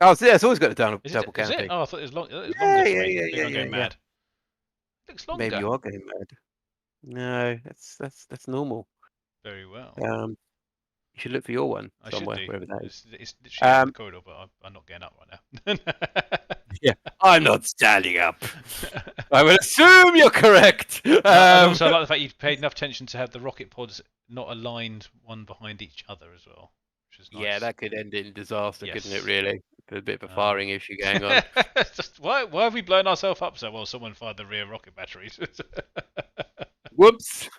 Oh, so yeah, it's always got a double canopy. Oh, I thought it was longer. Yeah. I'm going mad. Looks longer. Maybe you are going mad. No, that's normal. Very well. You should look for your one I should somewhere, do. wherever that is. It's literally out in the Um, corridor, but I'm not getting up right yeah, I'm not standing up. I will assume you're correct. And also, I like the fact you paid enough attention to have the rocket pods not aligned one behind each other as well, which is nice. Yeah, that could end in disaster, Yes. couldn't it? Really, a bit of a firing issue going on. Just, why have we blown ourselves up so well? Someone fired the rear rocket batteries. Whoops.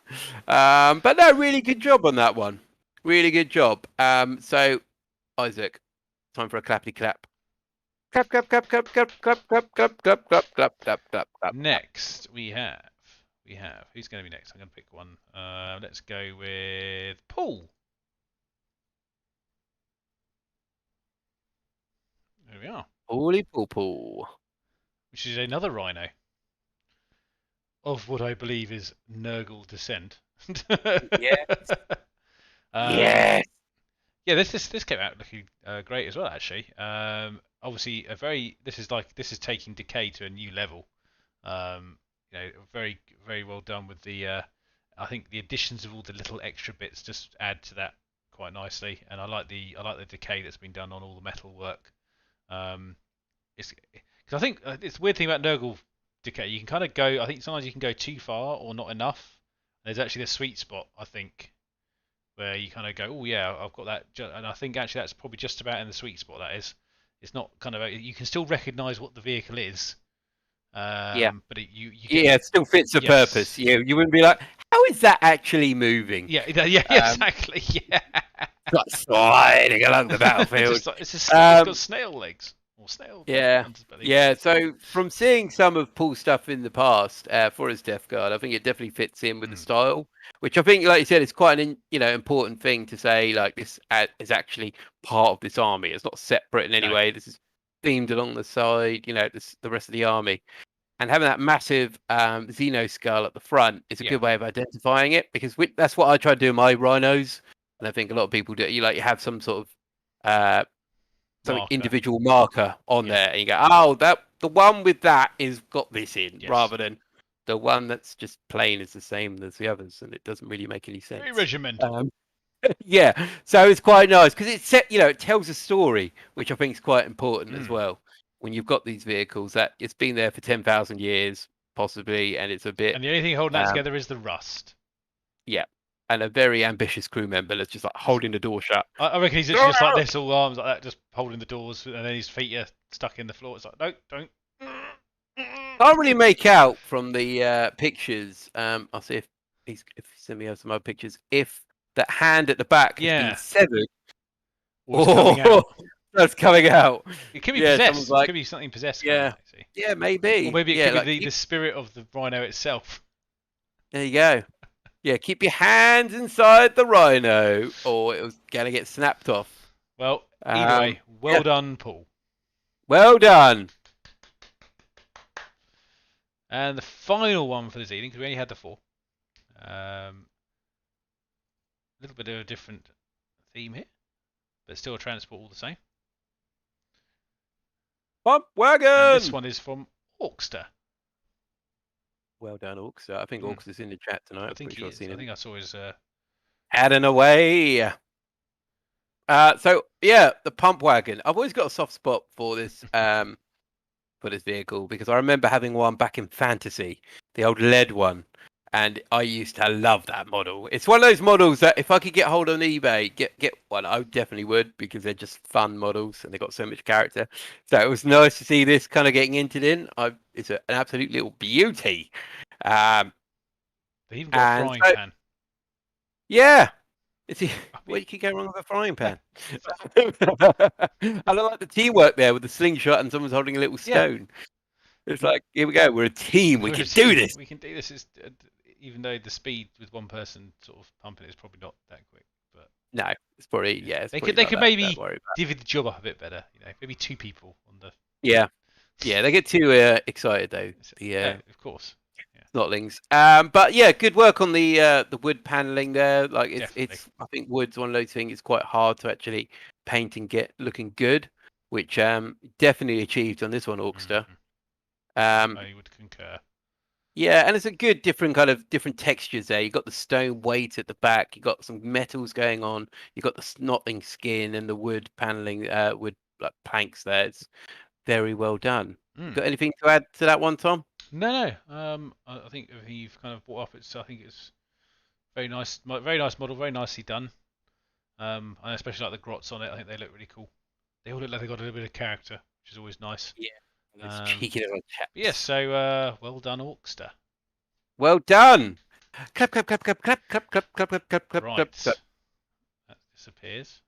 But no, really good job on that one. Really good job. So Isaac, time for a clappity clap. Clap, clap, clap, clap, clap, clap, clap, clap, clap, clap, clap, clap, clap, clap. Next, we have. Who's going to be next? I'm going to pick one. Let's go with Paul. There we are. Paulie Paul Paul. Which is another rhino. Of what I believe is Nurgle descent. Yes. Yes. Yeah, this came out looking great as well, actually. Obviously, this is taking Decay to a new level. Very very well done with the. I think the additions of all the little extra bits just add to that quite nicely, and I like the Decay that's been done on all the metal work. It's because I think it's the weird thing about Nurgle Decay. You can kind of go. I think sometimes you can go too far or not enough. There's actually the sweet spot, I think, where you kind of go, oh yeah, I've got that, and I think actually that's probably just about in the sweet spot. That is, it's not kind of you can still recognise what the vehicle is, but it still fits the purpose. You wouldn't be like, how is that actually moving? Yeah, exactly. Yeah, got sliding along the battlefield. It's got snail legs. Or snail. Yeah. So from seeing some of Paul's stuff in the past for his Death Guard, I think it definitely fits in with the style, which I think, like you said, is quite an important thing to say. Like, this is actually part of this army. It's not separate in any way. This is themed along the side. The rest of the army, and having that massive Xeno skull at the front is a good way of identifying it, because that's what I try to do in my rhinos, and I think a lot of people do. You have some sort of some individual marker on there, and you go, oh, the one with that is got this in, rather than the one that's just plain is the same as the others, and it doesn't really make any sense. Very regimental. Yeah, so it's quite nice because it tells a story, which I think is quite important as well. When you've got these vehicles that it's been there for 10,000 years, possibly, and it's a bit. And the only thing holding that together is the rust. Yeah. And a very ambitious crew member that's just like holding the door shut. I reckon he's just like this, all arms like that, just holding the doors, and then his feet are stuck in the floor. It's like, no, don't. Can't really make out from the pictures. I'll see if he sent me some other pictures. If that hand at the back has been severed, that's coming out. It could be possessed. It could be something possessed. Yeah, maybe. Or maybe it could be the spirit of the rhino itself. There you go. Yeah, keep your hands inside the rhino, or it was going to get snapped off. Well, either way, well done, Paul. Well done. And the final one for this evening, because we only had the 4. A little bit of a different theme here, but still a transport all the same. Pump wagon! And this one is from Orkster. Well done, Orkster. I think Orkster's in the chat tonight. I think he is. I think I saw his... Adding away. So, yeah, the pump wagon. I've always got a soft spot for this vehicle, because I remember having one back in Fantasy, the old lead one, and I used to love that model. It's one of those models that if I could get hold on eBay, get one, I definitely would, because they're just fun models and they've got so much character. So it was nice to see this kind of getting hinted in. It's an absolute little beauty. They even got a frying pan. Yeah. Where you can go wrong with a frying pan? I like the teamwork there with the slingshot and someone's holding a little stone. It's like, here we go, we're a team, we can do this. We can do this. Even though the speed with one person sort of pumping it is probably not that quick, but no, it's probably they could maybe divvy the job up a bit better. Maybe 2 people on the. Yeah, they get too excited though. Yeah, of course. Snotlings. But yeah, good work on the wood paneling there. Like it's I think wood's one of those things. It's quite hard to actually paint and get looking good, which definitely achieved on this one, Orkster. I would concur. Yeah, and it's a good different textures there. You got the stone weight at the back. You got some metals going on. You got the snotting skin and the wood paneling, wood like planks there. It's very well done. You Mm. got anything to add to that one, Tom? No, no. I think everything you've kind of brought up. I think it's very nice model, very nicely done. And especially like the grots on it. I think they look really cool. They all look like they got a little bit of character, which is always nice. Yeah, those Um, cheeky little but yeah, chaps. so well done, Orkster. Well done. Clap, clap, clap, clap, clap, clap, clap, clap, clap, clap, clap, clap, clap. Right, that disappears.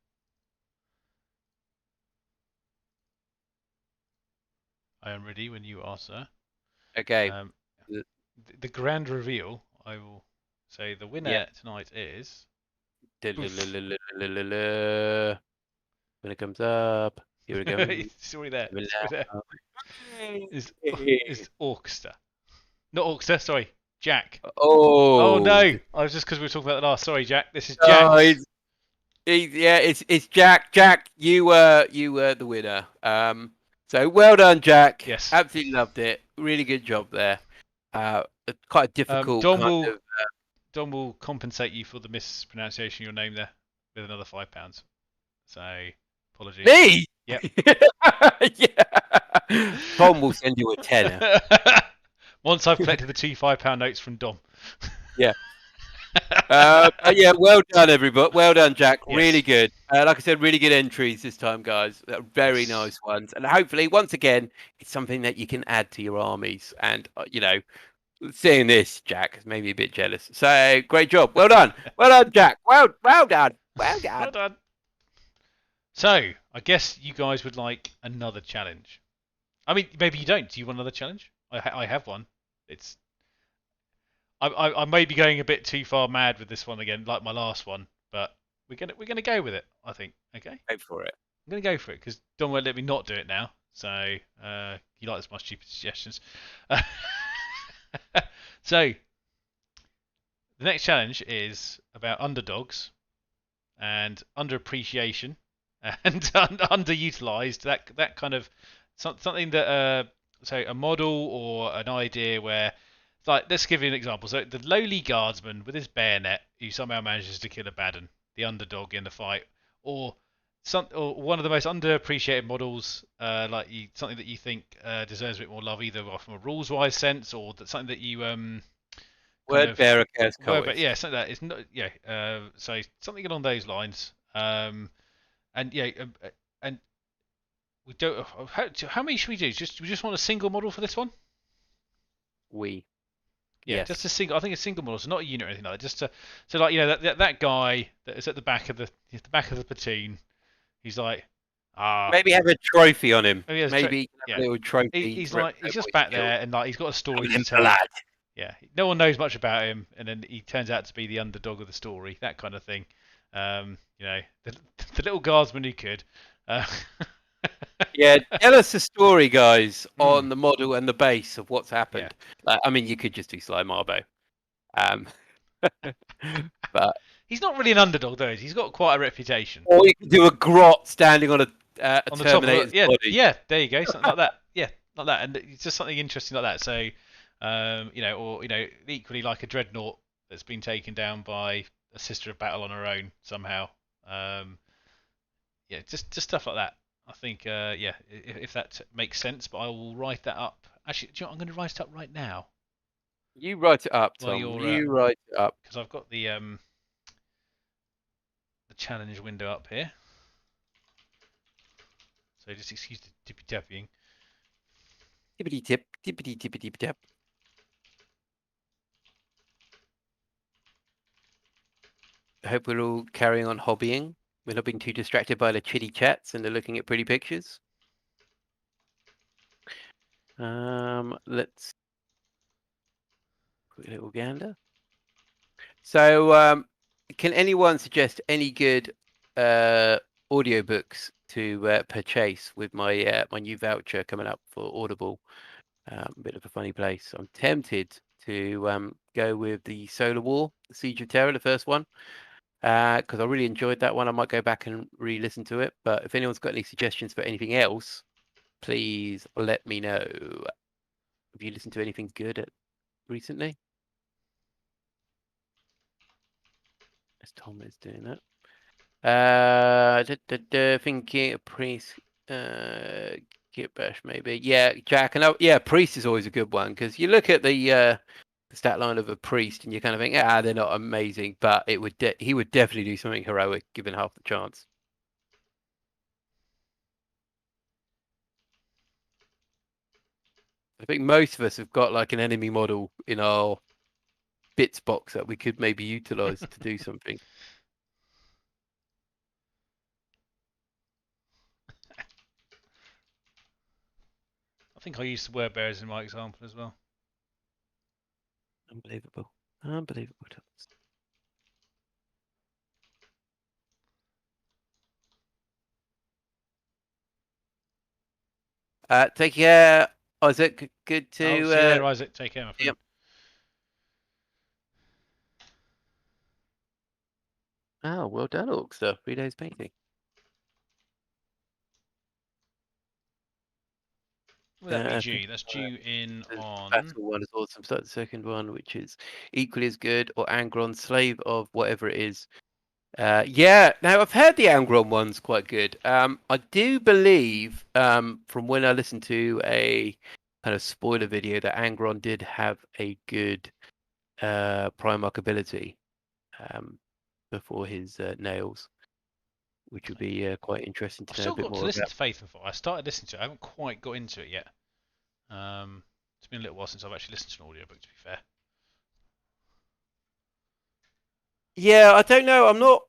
I am ready when you are, sir. Okay. Um, the grand reveal. I will say the Yeah. winner tonight is. Poof. When it comes up, here it comes. It's already there. It's already there. Is Hey. is Orkster? Not Orkster. Sorry, Jack. Oh Oh, no! I was just because we were talking about the last. Sorry, Jack. This is oh, Jack's. yeah, it's Jack. Jack, you were the winner. So well done, Jack. Yes. Absolutely loved it. Really good job there. Quite a difficult Don kind will of. Don will compensate you for the mispronunciation of your name there with another £5. So apologies. Me? Yep. Yeah. Tom will send you a tenner. Once I've collected the two £5 notes from Dom. Yeah. Yeah, well done, everybody. Well done, Jack. Really Yes. good. Like I said, really good entries this time, guys. Very Yes. nice ones. And hopefully, once again, it's something that you can add to your armies. And, seeing this, Jack has made me a bit jealous. So, great job. Well done. Well done, Jack. Well done. Well done. Well done. So, I guess you guys would like another challenge. I mean, maybe you don't. Do you want another challenge? I have one. It's I may be going a bit too far mad with this one again, like my last one, but we're gonna go with it. I think. Okay, Go for it. I'm gonna go for it because Don won't let me not do it now. So he likes my stupid suggestions. So the next challenge is about underdogs and underappreciation and underutilized. That kind of something that so a model or an idea where like let's give you an example. So the lowly guardsman with his bayonet who somehow manages to kill a Baden, the underdog in the fight, or or one of the most underappreciated models, something that you think deserves a bit more love, either from a rules-wise sense or something that you kind Word of bearer cares but coist. yeah, something that is not yeah. So something along those lines. And yeah, and we don't. How many should we do? We just want a single model for this one. Yeah, just a Yes. single. I think a single model, so not a unit or anything like that. Just to, so like that guy that is at the back of the platoon. He's like, Maybe have a trophy on him. oh, he has Maybe he can have a yeah. little trophy He's to like he's represent just what he's back killed. there and like he's got a story Covered to in tell. blood. Yeah, no one knows much about him, and then he turns out to be the underdog of the story, that kind of thing. The little guardsman who could. Uh, Yeah, tell us a story, guys, mm, on the model and the base of what's yeah. happened. I mean, you could just do Sly Marbo. Um, but He's not really an underdog though. He's got quite a reputation. or you could do a grot standing on a On the top of it, Terminator's yeah, body. yeah. There you go, something like that. Yeah, like that, and it's just something interesting like that. So, or equally like a dreadnought that's been taken down by a sister of battle on her own somehow. Um, yeah, just stuff like that. I think, yeah, if that makes sense, but I will write that up. Actually, do you know what? I'm going to write it up right now You write it up, while Tom. you're, You write it up. because I've got the challenge window up here. So just excuse the tippy tapping. Tippity tip, tippity tippity tap. I hope we're all carrying on hobbying. We're not being too distracted by the chitty chats and the looking at pretty pictures. Let's quick little gander. So, can anyone suggest any good audiobooks to purchase with my my new voucher coming up for Audible? A bit of a funny place. I'm tempted to go with the Solar War, the Siege of Terror, the first one, because I really enjoyed that one. I might go back and re-listen to it. But if anyone's got any suggestions for anything else, please let me know. Have you listened to anything good recently. As Tom is doing that. Thinking a priest, Git Bash maybe. Yeah, Jack, and yeah, priest is always a good one because you look at the stat line of a priest and you kind of think, they're not amazing, but he would definitely do something heroic given half the chance. I think most of us have got like an enemy model in our bits box that we could maybe utilize to do something. I think I used the word bearers in my example as well. Unbelievable. Take care, Isaac. Good to See you later, Isaac. Take care, my friend. Yep. Oh, well done, Orkster. 3 days painting. Will that be due? That's due in on... Battle one is awesome. Start the second one, which is equally as good, or Angron, Slave of whatever it is. Yeah, now I've heard the Angron one's quite good. I do believe, from when I listened to a kind of spoiler video, that Angron did have a good Primarch ability before his nails, which would be quite interesting to I've know still a bit got to more listen about. to Faith and Fire. I started listening to it. I haven't quite got into it yet. It's been a little while since I've actually listened to an audiobook, to be fair. Yeah, I don't know. I'm not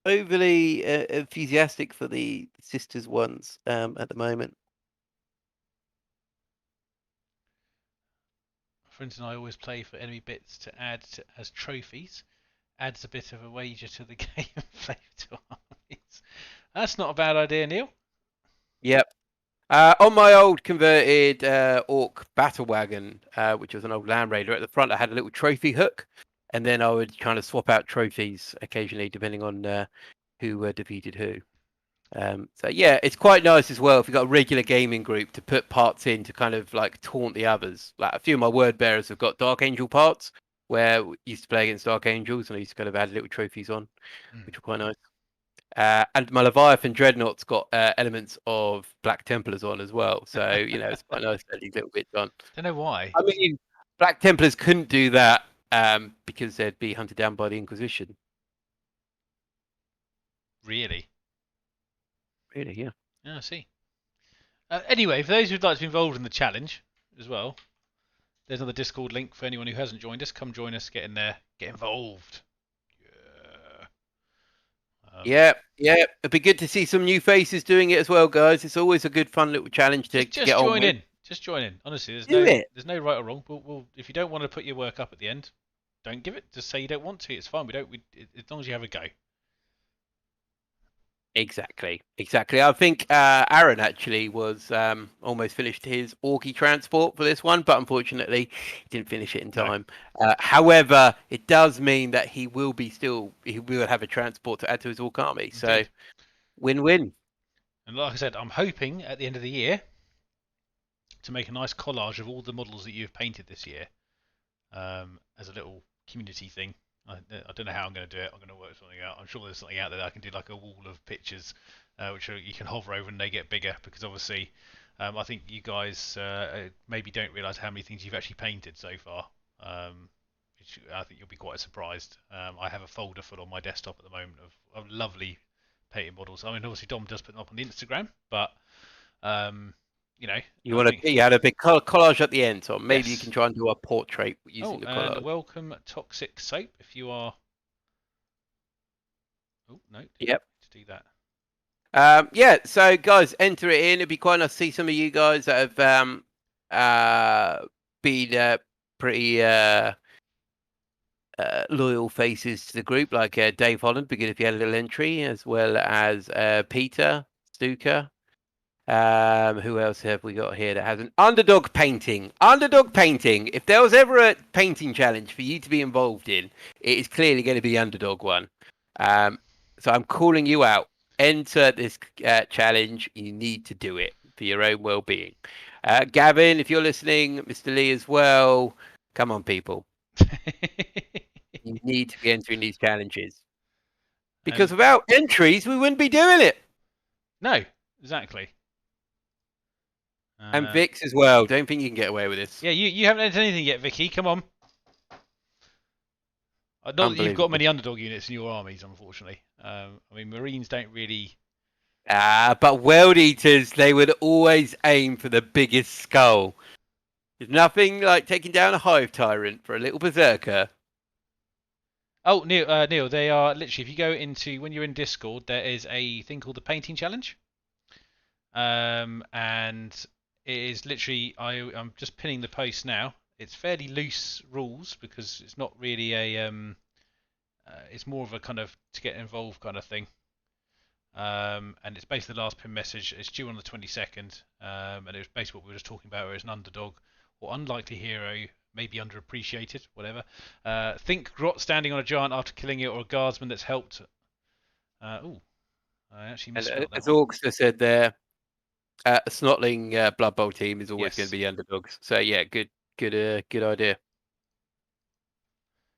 overly enthusiastic for the sisters ones at the moment. My friends and I always play for enemy bits to add as trophies. Adds a bit of a wager to the game and flavour to armies. That's not a bad idea, Neil. Yep. On my old converted Orc battle wagon, which was an old Land Raider, at the front I had a little trophy hook, and then I would kind of swap out trophies occasionally depending on who defeated who. So yeah, it's quite nice as well if you've got a regular gaming group to put parts in to kind of like taunt the others. Like a few of my word bearers have got Dark Angel parts where we used to play against Dark Angels and I used to kind of add little trophies on, which were quite nice. And my Leviathan Dreadnought's got elements of Black Templars on as well. So, it's quite nice to have these little bits on. Don't know why. I mean, Black Templars couldn't do that because they'd be hunted down by the Inquisition. Really? Really, yeah. Yeah, I see. Anyway, for those who'd like to be involved in the challenge as well, there's another Discord link for anyone who hasn't joined us. Come join us, get in there, get involved. Yeah. It'd be good to see some new faces doing it as well, guys. It's always a good, fun little challenge to just get join on with. in. Just join in. Honestly, there's no right or wrong. If you don't want to put your work up at the end, don't give it. Just say you don't want to. It's fine. As long as you have a go. Exactly. I think Aaron actually was almost finished his Orky transport for this one, but unfortunately he didn't finish it in time. No. However, it does mean that he will have a transport to add to his Orc army. Indeed. So win-win. And like I said, I'm hoping at the end of the year to make a nice collage of all the models that you've painted this year as a little community thing. I don't know how I'm going to do it. I'm going to work something out. I'm sure there's something out there that I can do, like a wall of pictures, which you can hover over and they get bigger. Because obviously, I think you guys maybe don't realise how many things you've actually painted so far. Which I think you'll be quite surprised. I have a folder full on my desktop at the moment of lovely painted models. I mean, obviously Dom does put them up on the Instagram, but you had a big collage at the end, so maybe you can try and do a portrait using the collage. And welcome Toxic Soap if you are. Oh no! Yep. To do that. Yeah. So guys, enter it in. It'd be quite nice to see some of you guys that have been pretty loyal faces to the group, like Dave Holland. Be good if you had a little entry, as well as Peter Stuka. Who else have we got here that has an underdog painting? If there was ever a painting challenge for you to be involved in, it is clearly going to be the underdog one. So I'm calling you out. Enter this challenge. You need to do it for your own well-being. Gavin, if you're listening, Mr. Lee as well. Come on, people. You need to be entering these challenges. Because without entries, we wouldn't be doing it. No, exactly. And Vix as well. Don't think you can get away with this. Yeah, you haven't entered anything yet, Vicky. Come on. Not that you've got many underdog units in your armies, unfortunately. I mean, Marines don't really. But World Eaters, they would always aim for the biggest skull. There's nothing like taking down a Hive Tyrant for a little Berserker. Oh, Neil, they are literally. If you go into when you're in Discord, there is a thing called the Painting Challenge. And it is literally. I'm just pinning the post now. It's fairly loose rules because it's not really a. It's more of a kind of to get involved kind of thing. And it's basically the last pin message. It's due on the 22nd, and it was basically what we were just talking about, where it's an underdog or unlikely hero, maybe underappreciated, whatever. Think Grot standing on a giant after killing it, or a guardsman that's helped. I actually misspelled that. As Orcs said there, a Snotling Blood Bowl team is always going to be underdogs. So yeah, good idea.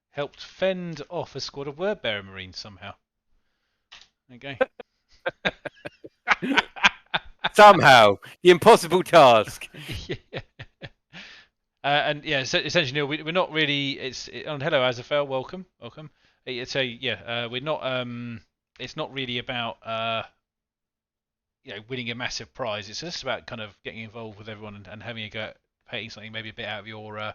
Helped fend off a squad of Wordbearer Marines somehow. There you go. Somehow, the impossible task. Yeah. And yeah, essentially, Neil, we're not really. Hello, Azafel, welcome. So yeah, we're not. It's not really about winning a massive prize. It's just about kind of getting involved with everyone and having a go at painting something maybe a bit out of your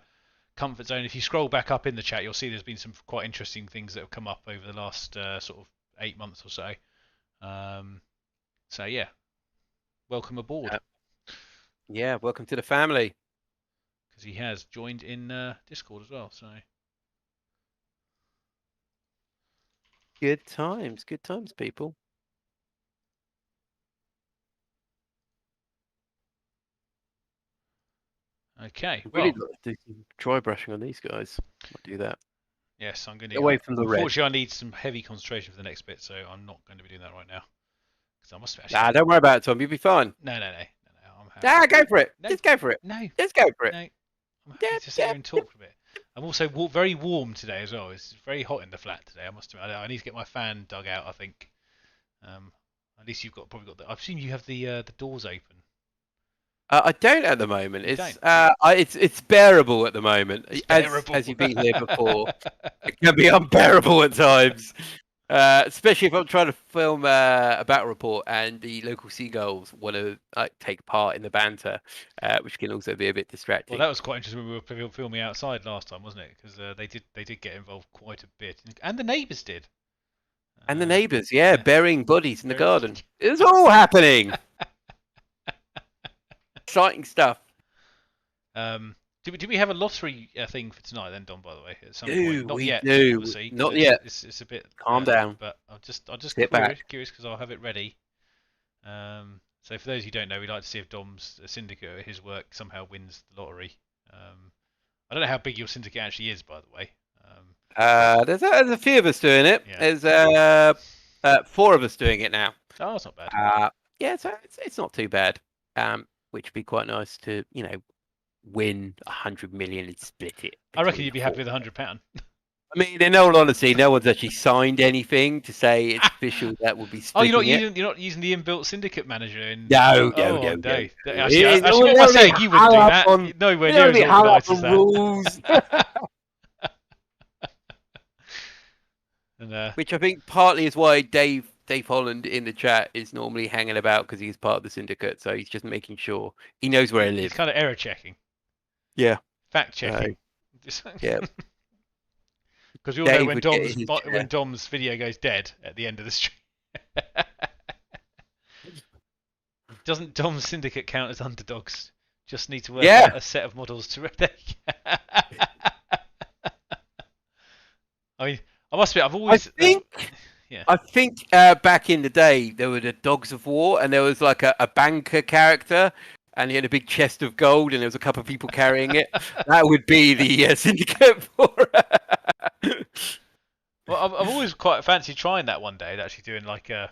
comfort zone. If you scroll back up in the chat, you'll see there's been some quite interesting things that have come up over the last sort of 8 months or so. So yeah, welcome aboard. Yeah, welcome to the family. Because he has joined in Discord as well. So good times, people. Okay, really do some dry brushing on these guys. I'll do that. Yes, I'm going to away from the red. Unfortunately, I need some heavy concentration for the next bit, so I'm not going to be doing that right now. Because I must actually. Nah, don't worry about it, Tom. You'll be fine. No. I'm happy. Go for it. No. Just go for it. No. Just go for it. No. I'm happy to sit here and talk for a bit. I'm also very warm today as well. It's very hot in the flat today. I must admit. I need to get my fan dug out. I think. At least you've probably got the. I've seen you have the doors open. I don't at the moment. It's bearable at the moment. As you've been here before, it can be unbearable at times. Especially if I'm trying to film a battle report and the local seagulls want to take part in the banter, which can also be a bit distracting. Well, that was quite interesting when we were filming outside last time, wasn't it? Because they did get involved quite a bit, and the neighbours did. And the neighbours, burying bodies in the garden. It's all happening. Exciting stuff. Do we have a lottery thing for tonight then, Don? By the way, at some point. Not yet. Do. Obviously, not yet. It's a bit. Calm down. But I'll just curious because I'll have it ready. So for those who don't know, we like to see if Dom's syndicate or his work somehow wins the lottery. I don't know how big your syndicate actually is, by the way. There's a few of us doing it. Yeah. There's 4 of us doing it now. Oh, that's not bad. Yeah, so it's not too bad. Which would be quite nice to, win 100 million and split it. I reckon you'd be happy with £100. I mean, in all honesty, no one's actually signed anything to say it's official that will be splitting you're not using the inbuilt syndicate manager in. No. Actually, what am I saying? You wouldn't do that. Nowhere near as organised as that. Rules. And, which I think partly is why Dave Holland in the chat is normally hanging about because he's part of the syndicate, so he's just making sure he knows where he lives. He's kind of error checking. Yeah. Fact checking. Yeah. Because we all know when Dom's video goes dead at the end of the stream. Doesn't Dom's syndicate count as underdogs? Just need to work out a set of models to. I mean, I must admit, I've always. I think back in the day there were the Dogs of War, and there was like a banker character, and he had a big chest of gold, and there was a couple of people carrying it. That would be the syndicate for. Well, I've always quite fancied trying that one day, actually doing like a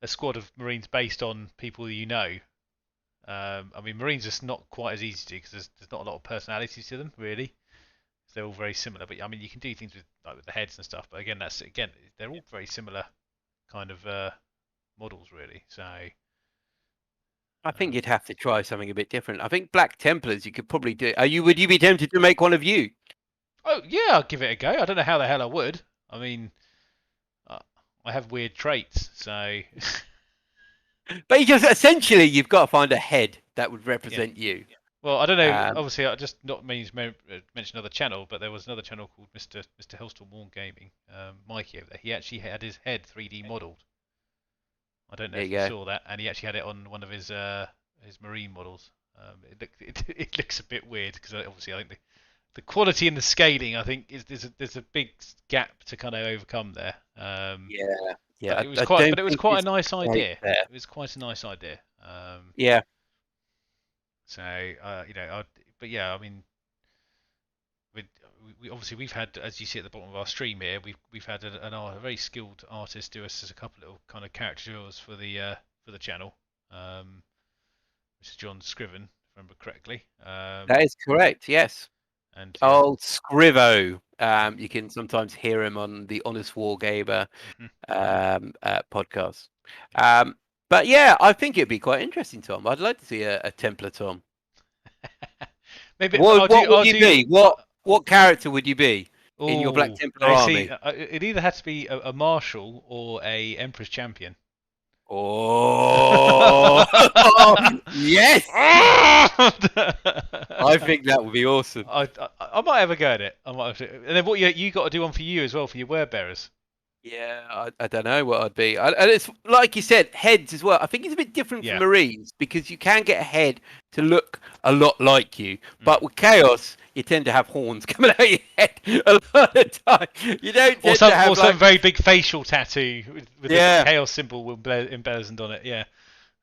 squad of Marines based on people you know. I mean, Marines are not quite as easy to do because there's not a lot of personalities to them, really. they're all very similar. But I mean, you can do things with like with the heads and stuff. But again, they're all very similar kind of models really. So I think you'd have to try something a bit different. I think Black Templars you could probably do. Would you be tempted to make one of you? oh yeah, I'll give it a go. I don't know how the hell I would. I mean, uh, I have weird traits, so But essentially you've got to find a head that would yeah. represent you. Well, I don't know. Um, Obviously, I just not mention another channel, but there was another channel called Mr. Hellstorm Wargaming. Mikey over there. He actually had his head 3D modelled. I don't know there if you you go. saw that, and he actually had it on one of his marine models. It looks a bit weird because obviously I think the quality and the scaling I think is there's a big gap to kind of overcome there. Yeah, yeah. But it was I quite don't but it was think quite a it's nice quite idea. there. It was quite a nice idea. Yeah. So but yeah, I mean, we obviously we've had, as you see at the bottom of our stream here, we've had a very skilled artist do us as a couple of kind of caricatures for the channel, which is John Scriven, if I remember correctly. That is correct. Yes. And yeah, Old Scrivo. You can sometimes hear him on the Honest Wargamer podcast. But yeah, I think it'd be quite interesting, Tom. I'd like to see a Templar Tom. maybe What would you be? Uh, What character would you be in your Black oh, Templar I army? see. It either had to be a marshal or a Emperor's champion. Oh, yes! I think that would be awesome. I might have a go at it. I might have to, and then what you got to do one for you as well for your werebearers. Yeah, I don't know what I'd be. And it's like you said, heads as well. I think it's a bit different Yeah. from Marines because you can get a head to look a lot like you. But with Chaos, you tend to have horns coming out of your head a lot of the time. You don't tend to have some very big facial tattoo with the Yeah. chaos symbol emblazoned on it. Yeah.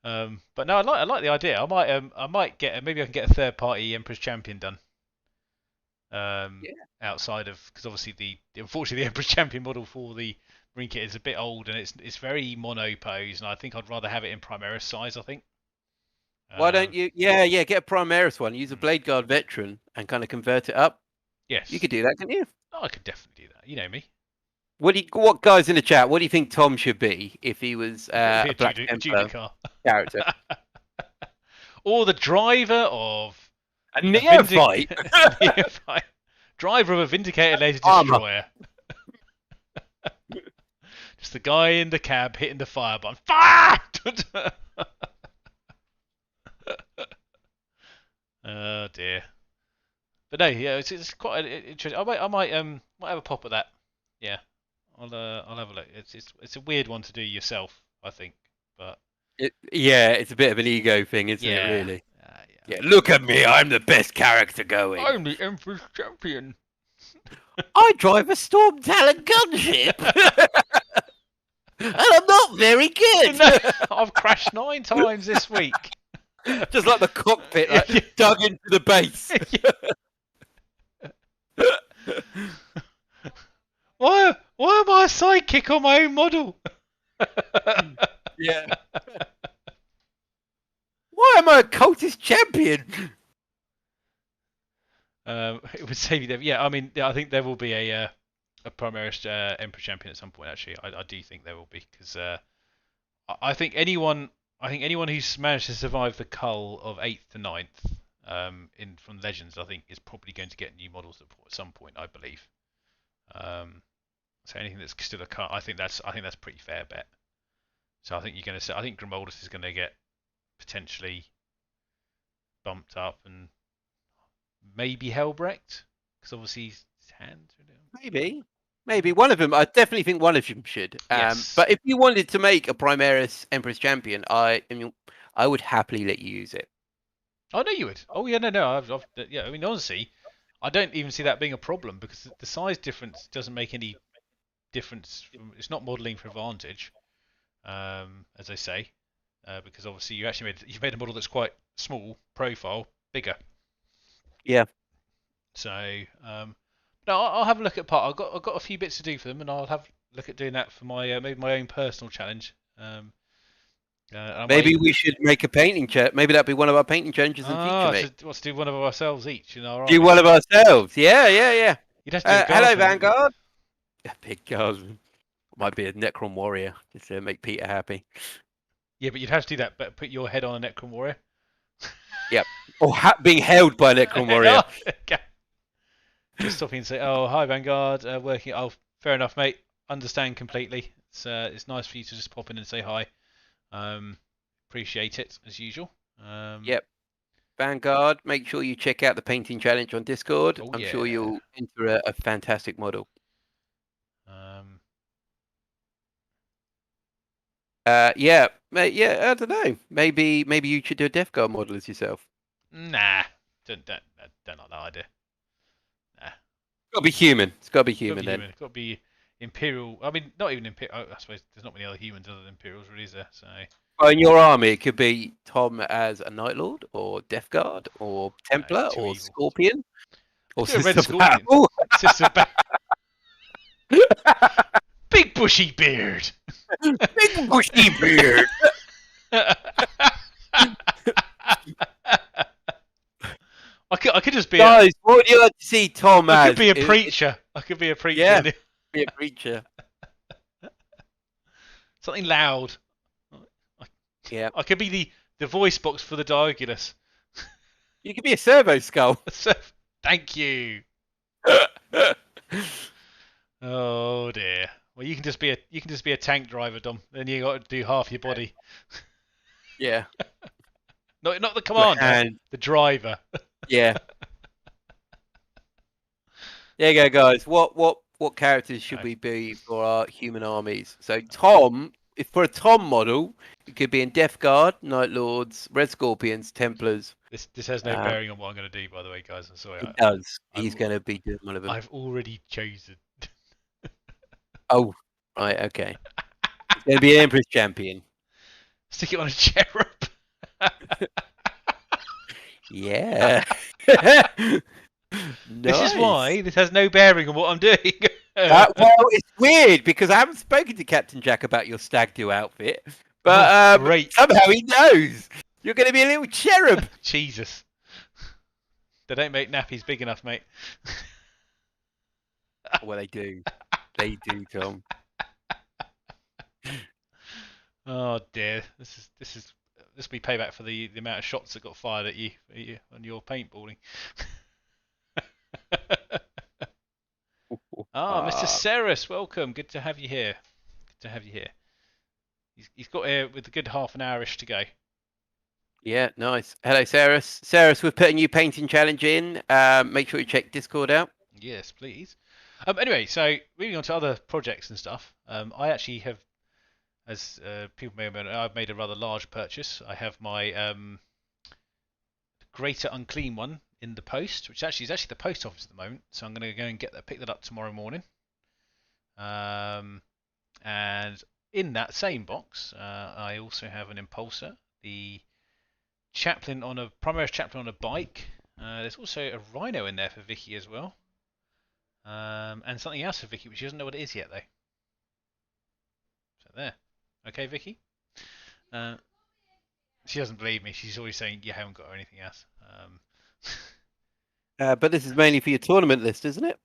But no, I like the idea. I might get maybe I can get a third party Emperor's champion done. Outside of because obviously unfortunately the Emperor's champion model for the Marine kit is a bit old and it's very mono pose, and I think I'd rather have it in Primaris size. I think. Why don't you? Yeah, get a Primaris one. Use a Blade Guard veteran and kind of convert it up. Yes. You could do that, couldn't you? Oh, I could definitely do that. You know me. What guys in the chat? What do you think Tom should be if he was a Black Templar character? Or the driver of a neophyte. Neophyte. Driver of a Vindicator laser destroyer. Just the guy in the cab hitting the fire button. Fire! Oh dear. But no, yeah, it's quite interesting. I might have a pop at that. Yeah, I'll have a look. It's a weird one to do yourself, I think, but it's a bit of an ego thing, isn't it? Really. Yeah. Look at me, I'm the best character going. I'm the Emperor's champion. I drive a Storm Talon gunship, and I'm not very good. No, I've crashed 9 times this week. Just like the cockpit, like, dug into the base. Why am I a sidekick on my own model? Yeah. Why am I a cultist champion? It would save you there. Yeah, I mean, I think there will be a Primaris Emperor champion at some point. Actually, I do think there will be because I think anyone who's managed to survive the cull of 8th to 9th from Legends, I think is probably going to get new models at some point. I believe. So anything that's still a cut, I think that's pretty fair bet. So I think you're going to say I think Grimoldus is going to get potentially bumped up and maybe Helbrecht because obviously his hand. Maybe one of them. I definitely think one of them should. Yes. But if you wanted to make a Primaris Emperor's champion, I would happily let you use it. Oh no, you would. Oh yeah, no. Yeah, I mean honestly, I don't even see that being a problem because the size difference doesn't make any difference. It's not modelling for advantage, as I say, because obviously you've made a model that's quite small profile, bigger. Yeah. So no, I'll have a look at part. I've got a few bits to do for them, and I'll have a look at doing that for my maybe my own personal challenge. Maybe we should make a painting chat. Maybe that'd be one of our painting challenges in future, Ah, mate. so let's do one of ourselves each in our Do armies. one of ourselves. Yeah, yeah, yeah. You'd have to do a Hello, guardsman, wouldn't you? Vanguard. Yeah, big guardsman. Might be a Necron warrior just to make Peter happy. Yeah, but you'd have to do that. But put your head on a Necron warrior. Yep. Or being held by a Necron warrior. Okay. Just stop in and say, "Oh, hi, Vanguard. Working. Oh, fair enough, mate. Understand completely. It's nice for you to just pop in and say hi. Appreciate it as usual. Yep. Vanguard, make sure you check out the painting challenge on Discord. Oh, I'm yeah. sure you'll enter a fantastic model. Yeah, mate. Yeah, I don't know. Maybe you should do a Death Guard model as yourself. Nah, don't like that idea. Nah. It's got to be human. It's got to be human then. It's got to be Imperial. I mean, not even Imperial. I suppose there's not many other humans other than Imperials, really, is there? So. Well, in your army, it could be Tom as a Night Lord, or Death Guard, or Templar, too or evil. Scorpion, or Do a Sister Red Scorpion. Sister Big bushy beard. Big bushy beard. I could just be. Guys, what would you like to see Tom as? I could be a preacher. I could be a preacher. Yeah, be a preacher. Something loud. Yeah. I could be the voice box for the Diogulus. You could be a servo skull. Thank you. Oh dear. Well, you can just be a tank driver, Dom. Then you got to do half your body. Yeah. Not the commander, the driver. Yeah. There you go, guys. What characters should we be for our human armies? So Tom, if for a Tom model, it could be in Death Guard, Night Lords, Red Scorpions, Templars. This has no bearing on what I'm going to do, by the way, guys. I'm sorry. It does. He's going to be doing one of them. I've already chosen. Oh, right, okay. It's going to be an Empress Champion. Stick it on a cherub. Yeah. Nice. This is why this has no bearing on what I'm doing. Well, it's weird because I haven't spoken to Captain Jack about your stag do outfit, but somehow he knows. You're going to be a little cherub. Jesus. They don't make nappies big enough, mate. Well, they do. They do, Tom. Oh dear. This will be payback for the amount of shots that got fired at you on your paintballing. Mr. Ceres, welcome. Good to have you here. He's got here with a good half an hour-ish to go. Yeah, nice. Hello, Ceres. Ceres, we're putting you painting challenge in. Make sure you check Discord out. Yes, please. Anyway, so moving on to other projects and stuff. I actually have, as people may remember, I've made a rather large purchase. I have my Greater Unclean one in the post, which is actually the post office at the moment. So I'm going to go and pick that up tomorrow morning. And in that same box, I also have an Impulsor, the Primaris Chaplain on a bike. There's also a Rhino in there for Vicky as well. And something else for Vicky, which she doesn't know what it is yet, though. So there. Okay, Vicky? She doesn't believe me. She's always saying you haven't got anything else. But this is mainly for your tournament list, isn't it?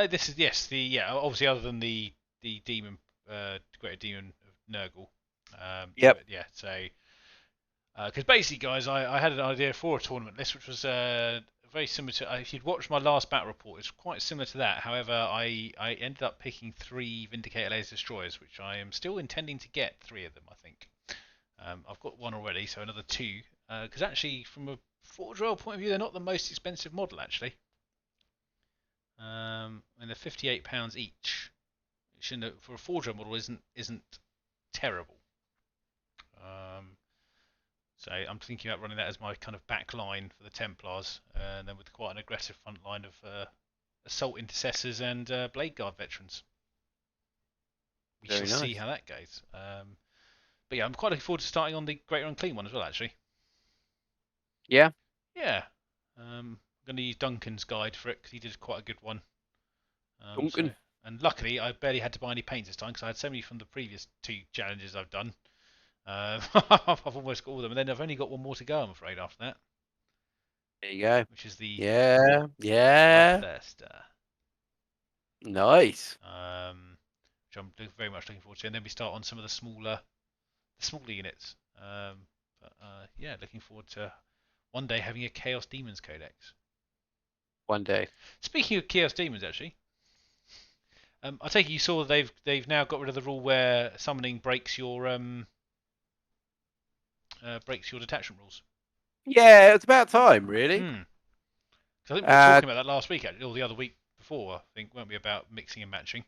This is obviously other than the demon, Greater Demon of Nurgle. Yep. Yeah. So, because basically, guys, I had an idea for a tournament list, which was very similar to. If you'd watched my last battle report, it's quite similar to that. However, I ended up picking 3 Vindicator Laser Destroyers, which I am still intending to get 3 of them. I think. I've got 1 already, so another 2. Because actually, from a Forge World point of view, they're not the most expensive model, actually. And they're £58 each, which for a Forge World model isn't terrible. So I'm thinking about running that as my kind of back line for the Templars, and then with quite an aggressive front line of Assault Intercessors and Blade Guard veterans. We shall see how that goes. But yeah, I'm quite looking forward to starting on the Greater Unclean one as well, actually. Yeah? Yeah. I'm going to use Duncan's guide for it, because he did quite a good one. Duncan. And luckily, I barely had to buy any paints this time, because I had so many from the previous 2 challenges I've done. I've almost got all of them, and then I've only got one more to go, I'm afraid, after that, There you go. which is the Yeah, yeah. Bloodthirster, Nice. which I'm very much looking forward to. And then we start on some of the smaller units. But yeah, looking forward to one day having a Chaos Demons Codex. One day. Speaking of Chaos Demons, actually, I take it you saw they've now got rid of the rule where summoning breaks your detachment rules. Yeah, it's about time, really. Hmm. Because I think we were talking about that last week, actually, or the other week before, I think, weren't we, about mixing and matching?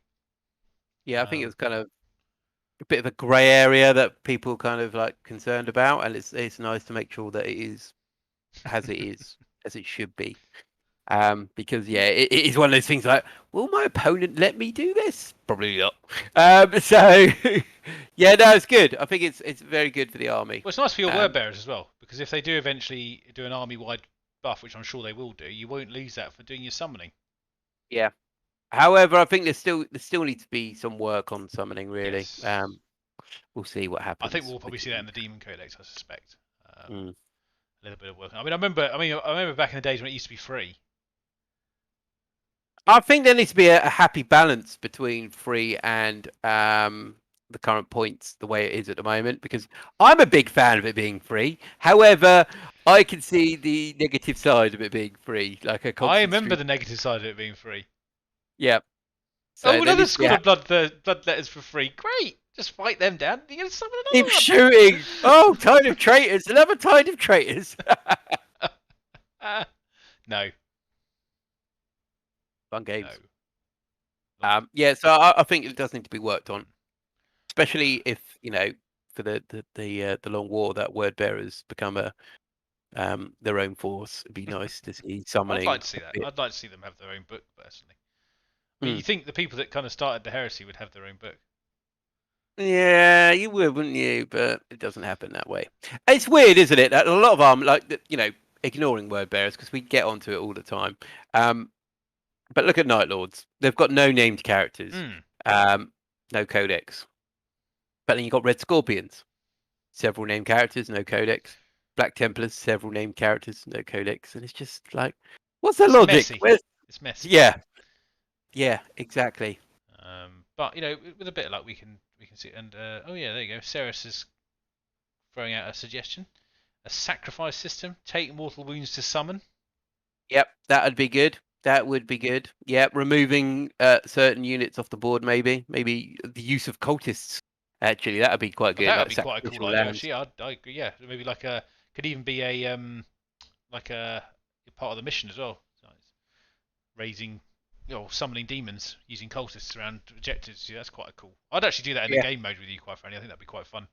Yeah, I think it was kind of a bit of a grey area that people kind of like concerned about, and it's nice to make sure that it is as it is, as it should be. Because yeah, it is one of those things like, will my opponent let me do this? Probably not. So yeah, no, it's good. I think it's very good for the army. Well, it's nice for your word bearers as well, because if they do eventually do an army-wide buff, which I'm sure they will do, you won't lose that for doing your summoning. Yeah. However, I think there still needs to be some work on summoning, really. Yes. We'll see what happens. I think we'll probably see that in the Demon Codex, I suspect. A Mm. little bit of work. I remember back in the days when it used to be free. I think there needs to be a happy balance between free and the current points the way it is at the moment, because I'm a big fan of it being free. However, I can see the negative side of it being free, like a constant I remember stream. the negative side of it being free. Yeah. So Oh, there another needs to be squad of blood letters for free. Great! Just fight them down. You're going to summon keep another shooting. Oh, tide of traitors! Another tide of traitors. one. No. Fun games. No. Yeah, so I think it does need to be worked on, especially if for the long war that word bearers become their own force. It'd be nice to see I'd summoning like to see a that. bit. I'd like to see them have their own book, personally. I mean, Hmm. you think the people that kind of started the heresy would have their own book? Yeah, you would, wouldn't you? But it doesn't happen that way. It's weird, isn't it? That a lot of like ignoring word bearers, because we get onto it all the time. But look at Night Lords. They've got no named characters. No codex. But then you've got Red Scorpions. Several named characters, no codex. Black Templars, several named characters, no codex. And it's just like, what's the It's logic? messy. It's messy. Yeah, exactly. But with a bit of luck, we can see. And oh yeah, there you go. Ceres is throwing out a suggestion: a sacrifice system. Take mortal wounds to summon. Yep, that would be good. That would be good. Yeah, removing certain units off the board, maybe the use of cultists. Actually, that would be quite But good. that would Like be quite a cool sacrificial idea, lambs. actually. I agree. Yeah, maybe could even be a like a part of the mission as well. So it's raising, summoning demons using cultists around objectives. Yeah, that's quite cool. I'd actually do that in the Yeah. game mode with you, quite frankly. I think that'd be quite fun.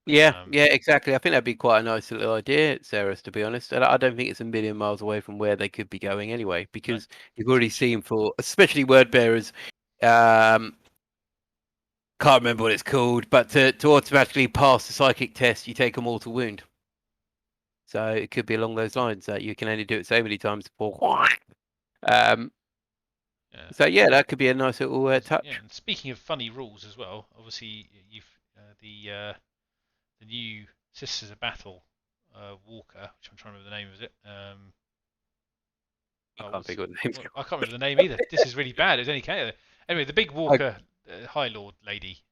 Yeah, exactly. I think that'd be quite a nice little idea, Sarah's, to be honest. And I don't think it's a million miles away from where they could be going anyway, because you've already seen for, especially word bearers, can't remember what it's called, but to automatically pass the psychic test, you take a mortal wound. So it could be along those lines that you can only do it so many times before. So yeah, that could be a nice little touch. Yeah, and speaking of funny rules as well, obviously you've the new Sisters of Battle Walker, which I'm trying to remember the name of it. I can't think of the names. I can't remember the name either. This is really bad. It's only anyway, the big Walker High Lord lady,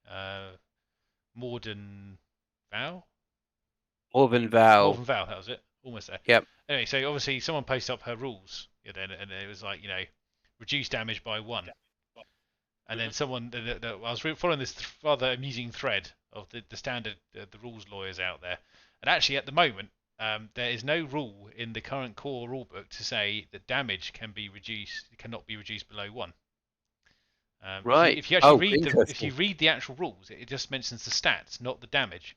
Morden Vow. Morven Val. Morven Vow, that was it. Almost there. Yep. Anyway, so obviously someone posted up her rules, and it was like reduce damage by 1. And then someone, I was following this rather amusing thread of the standard the rules lawyers out there, and actually at the moment there is no rule in the current core rulebook to say that damage cannot be reduced below 1. Right. If you actually Interesting. if you read the actual rules, it just mentions the stats, not the damage,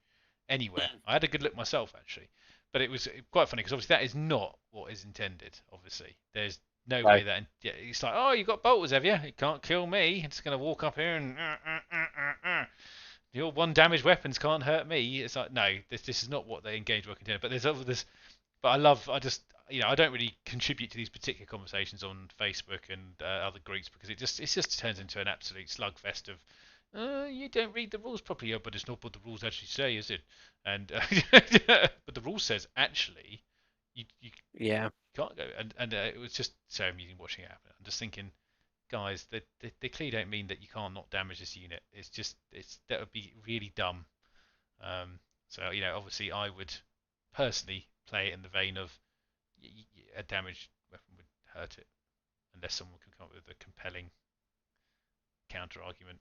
anywhere. I had a good look myself actually, but it was quite funny because obviously that is not what is intended. Obviously, there's no way that it's like, oh, you got bolters, have you? You can't kill me. It's gonna walk up here and your 1 damage weapons can't hurt me. It's like, no, this is not what they engage work intended. But but I don't really contribute to these particular conversations on Facebook and other groups because it just turns into an absolute slugfest of You don't read the rules properly. Yeah, but it's not what the rules actually say, is it? And but the rule says actually you Yeah. can't go. And it was just so amusing watching it happen. I'm just thinking, guys, they clearly don't mean that you can't not damage this unit. It's just that would be really dumb. Um, so obviously, I would personally play it in the vein of a damaged weapon would hurt it, unless someone can come up with a compelling counter argument.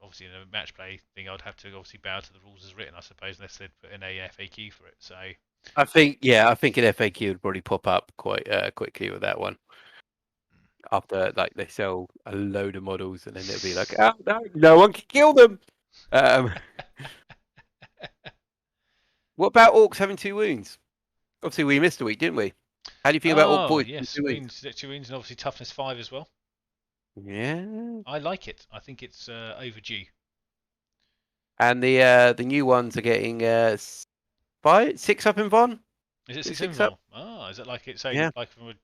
Obviously, in a match play thing, I'd have to obviously bow to the rules as written, I suppose, unless they'd put in a FAQ for it. So I think an FAQ would probably pop up quite quickly with that one. After like they sell a load of models, and then it'll be like, oh no, no one can kill them. Um, what about orcs having 2 wounds? Obviously, we missed a week, didn't we? How do you feel about orc oh boys having yes, 2 wounds? wounds, 2 wounds, and obviously toughness 5 as well. Yeah, I like it. I think it's overdue. and the new ones are getting 6 up in Von. Is it Is it 6 6 up? invul? Ah, is it like its own, Yeah, like from a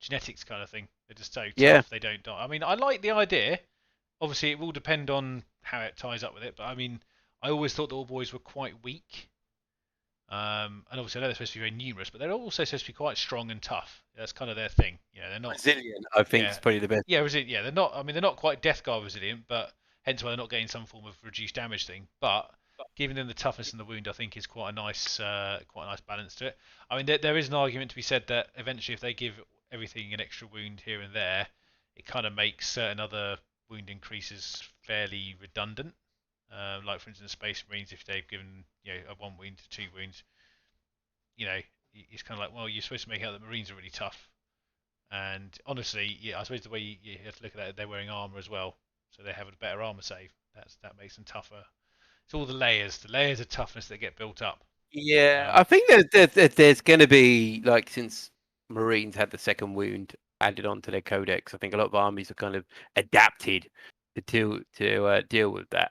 genetics kind of thing? They're just so yeah. tough they don't die. I mean, I like the idea. Obviously, it will depend on how it ties up with it. But I mean, I always thought the all boys were quite weak. And obviously, I know they're supposed to be very numerous, but they're also supposed to be quite strong and tough. That's kind of their thing. They're not. Resilient, I think, is Yeah, probably the best. yeah, resilient. Yeah, they're not. I mean, they're not quite Death Guard resilient, but hence why they're not getting some form of reduced damage thing. But giving them the toughness and the wound, I think, is quite a nice balance to it. I mean, there is an argument to be said that eventually, if they give everything an extra wound here and there, it kind of makes certain other wound increases fairly redundant. Like for instance, Space Marines, if they've given a 1 wound to 2 wounds, it's kind of like, well, you're supposed to make out that Marines are really tough. And honestly, yeah, I suppose the way you have to look at it, they're wearing armor as well, so they have a better armor save. That makes them tougher. It's all the layers of toughness that get built up. Yeah, Um, I think there's going to be, like, since Marines had the second wound added onto their codex, I think a lot of armies are kind of adapted to deal with that.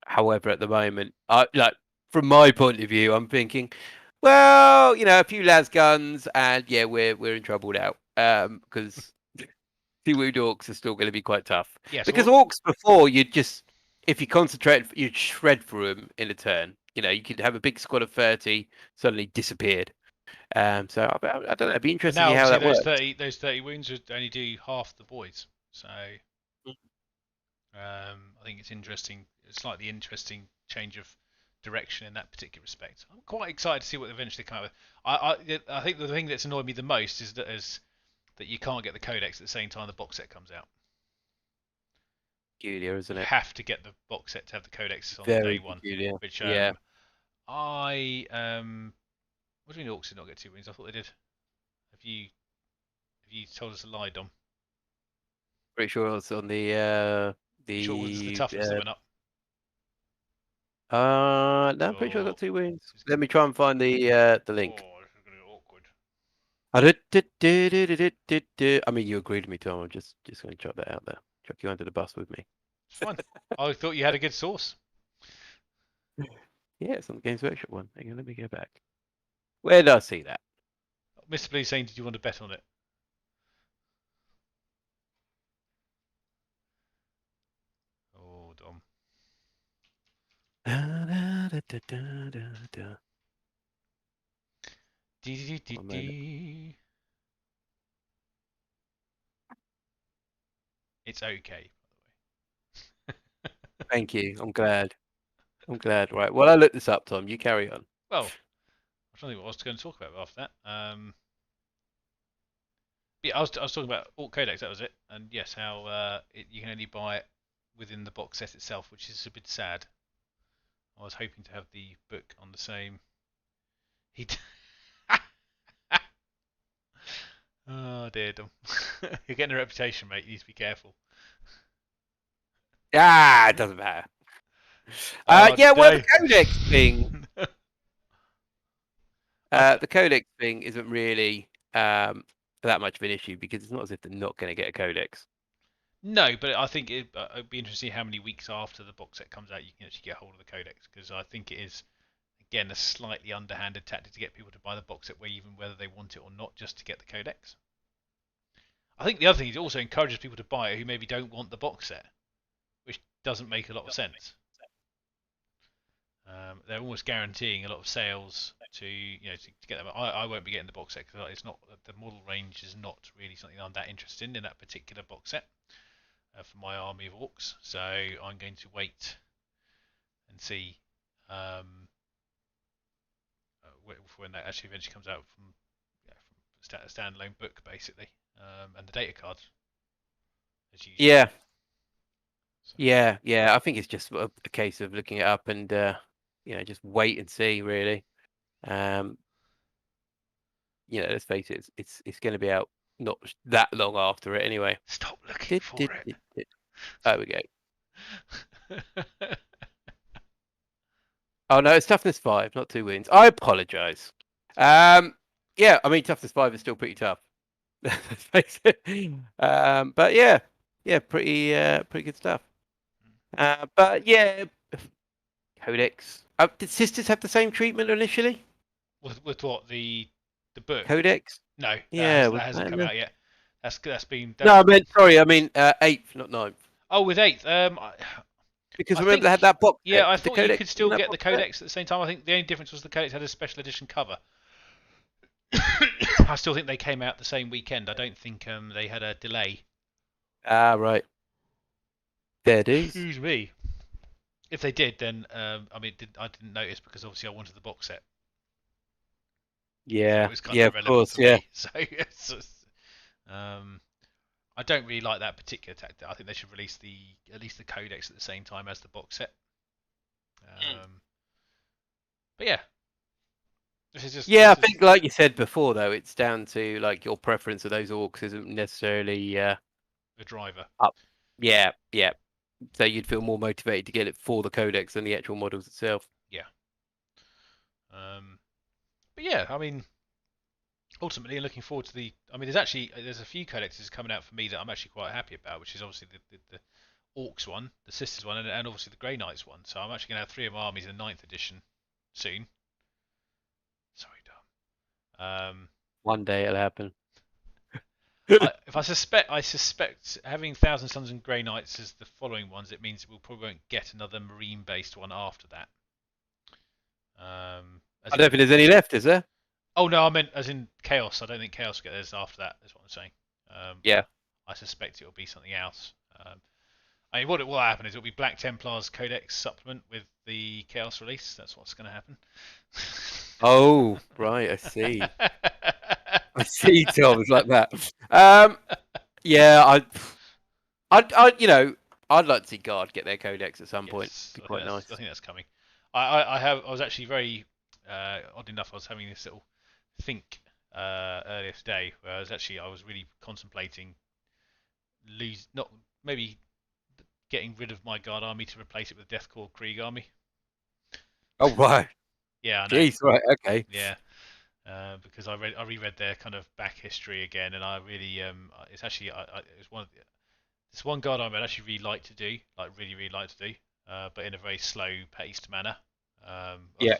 However, at the moment, like, from my point of view, I'm thinking, well, a few las guns, and yeah, we're in trouble now. Because two wound orcs are still going to be quite tough. yes, Because orcs before, if you concentrate, you'd shred through them in a turn. You could have a big squad of 30 suddenly disappeared. So I don't know. It'd be but interesting to now see how obviously that those works. 30 wounds would only do half the boys. So I think it's interesting. It's like the interesting change of direction in that particular respect. I'm quite excited to see what they eventually come up with. I think the thing that's annoyed me the most is that you can't get the codex at the same time the box set comes out. Peculiar, isn't You it? have to get the box set to have the codex on day Very one, peculiar. which Yeah, I what do you mean Orcs did not get 2 wins? I thought they did. Have you told us a lie, Dom? pretty sure it's on You sure it was the the toughness that went up? no, I'm pretty sure I got Oh, 2 wins. this is Let gonna me get try and find the link. this is gonna get awkward. I mean, you agreed with me, Tom. I'm just going to chuck that out there. Chuck you under the bus with me. It's fine. I thought you had a good source. Yeah, it's on the Games Workshop one. Hang on, let me go back. Where did I see that? Mr. Blue saying, did you want to bet on it? Oh, Dom. One moment. It's okay, by the way. Thank you. I'm glad. I'm glad. Right. Well, I looked this up, Tom. You carry on. Well, I don't think what I was going to talk about after that. Yeah, I was talking about Alt Codex, that was it. And yes, how you can only buy it within the box set itself, which is a bit sad. I was hoping to have the book on the same. He. Oh dear, Dom. You're getting a reputation, mate. You need to be careful. Ah, it doesn't matter. Oh, Yeah. Well, the no. codex thing. I The codex thing isn't really that much of an issue because it's not as if they're not going to get a codex. No, but I think it'd be interesting to see how many weeks after the box set comes out you can actually get hold of the codex, because I think it is again a slightly underhanded tactic to get people to buy the box set, where even whether they want it or not, just to get the codex. I think the other thing is it also encourages people to buy it who maybe don't want the box set, which doesn't make a lot of sense. They're almost guaranteeing a lot of sales to get them. I won't be getting the box set because it's not the model range is not really something I'm that interested in that particular box set for my army of orcs. So I'm going to wait and see when that actually eventually comes out from a standalone book basically, and the data cards as usual. Yeah. So. Yeah. I think it's just a case of looking it up and just wait and see really. Let's face it, it's going to be out not that long after it anyway. Stop looking for it. There we go. Oh no, it's toughness 5, not 2 wins. I apologise. Yeah, I mean toughness 5 is still pretty tough. Let's face it. But yeah, pretty good stuff. But yeah, Codex. Did Sisters have the same treatment initially? With what the book? Codex. No, that hasn't come out yet. That's been. No, I meant 8th, not 9th. Oh, with 8th. Because remember they had that box. Yeah, I thought you could still get the Codex at the same time. I think the only difference was the Codex had a special edition cover. I still think they came out the same weekend. I don't think they had a delay. Ah, right. There it is. Excuse me. If they did, then I didn't notice because obviously I wanted the box set. Yeah, so it was kind of course, for me. So I don't really like that particular tactic. I think they should release at least the Codex at the same time as the box set. But yeah, I think like you said before, though, it's down to like your preference of those orcs isn't necessarily the driver. Up. Yeah. So you'd feel more motivated to get it for the Codex than the actual models itself. Yeah. But yeah, I mean, ultimately, looking forward to there's a few codexes coming out for me that I'm actually quite happy about, which is obviously the Orcs one, the Sisters one, and obviously the Grey Knights one. So I'm actually going to have 3 of my armies in 9th edition soon. Sorry, Dom. One day it'll happen. I suspect having Thousand Sons and Grey Knights as the following ones, it means we'll probably won't get another Marine-based one after that. I don't think there's any left, is there? Oh no, I meant as in Chaos. I don't think Chaos will get theirs after that. That's what I'm saying. Yeah. I suspect it'll be something else. I mean, what will happen is it'll be Black Templars Codex supplement with the Chaos release. That's what's going to happen. Oh, right. I see. I see, Tom. It's like that. Yeah, I'd like to see Guard get their Codex at some point. It'd be quite nice. I think that's coming. I was actually very odd enough. I was having this little think earlier today where I was really contemplating maybe getting rid of my Guard army to replace it with Deathcore Krieg army. Oh right. Yeah, I know. Jeez, right, okay. Yeah. Because I reread their kind of back history again, and I really it's actually it's one Guard army I'd actually really like to do, but in a very slow paced manner. Yeah.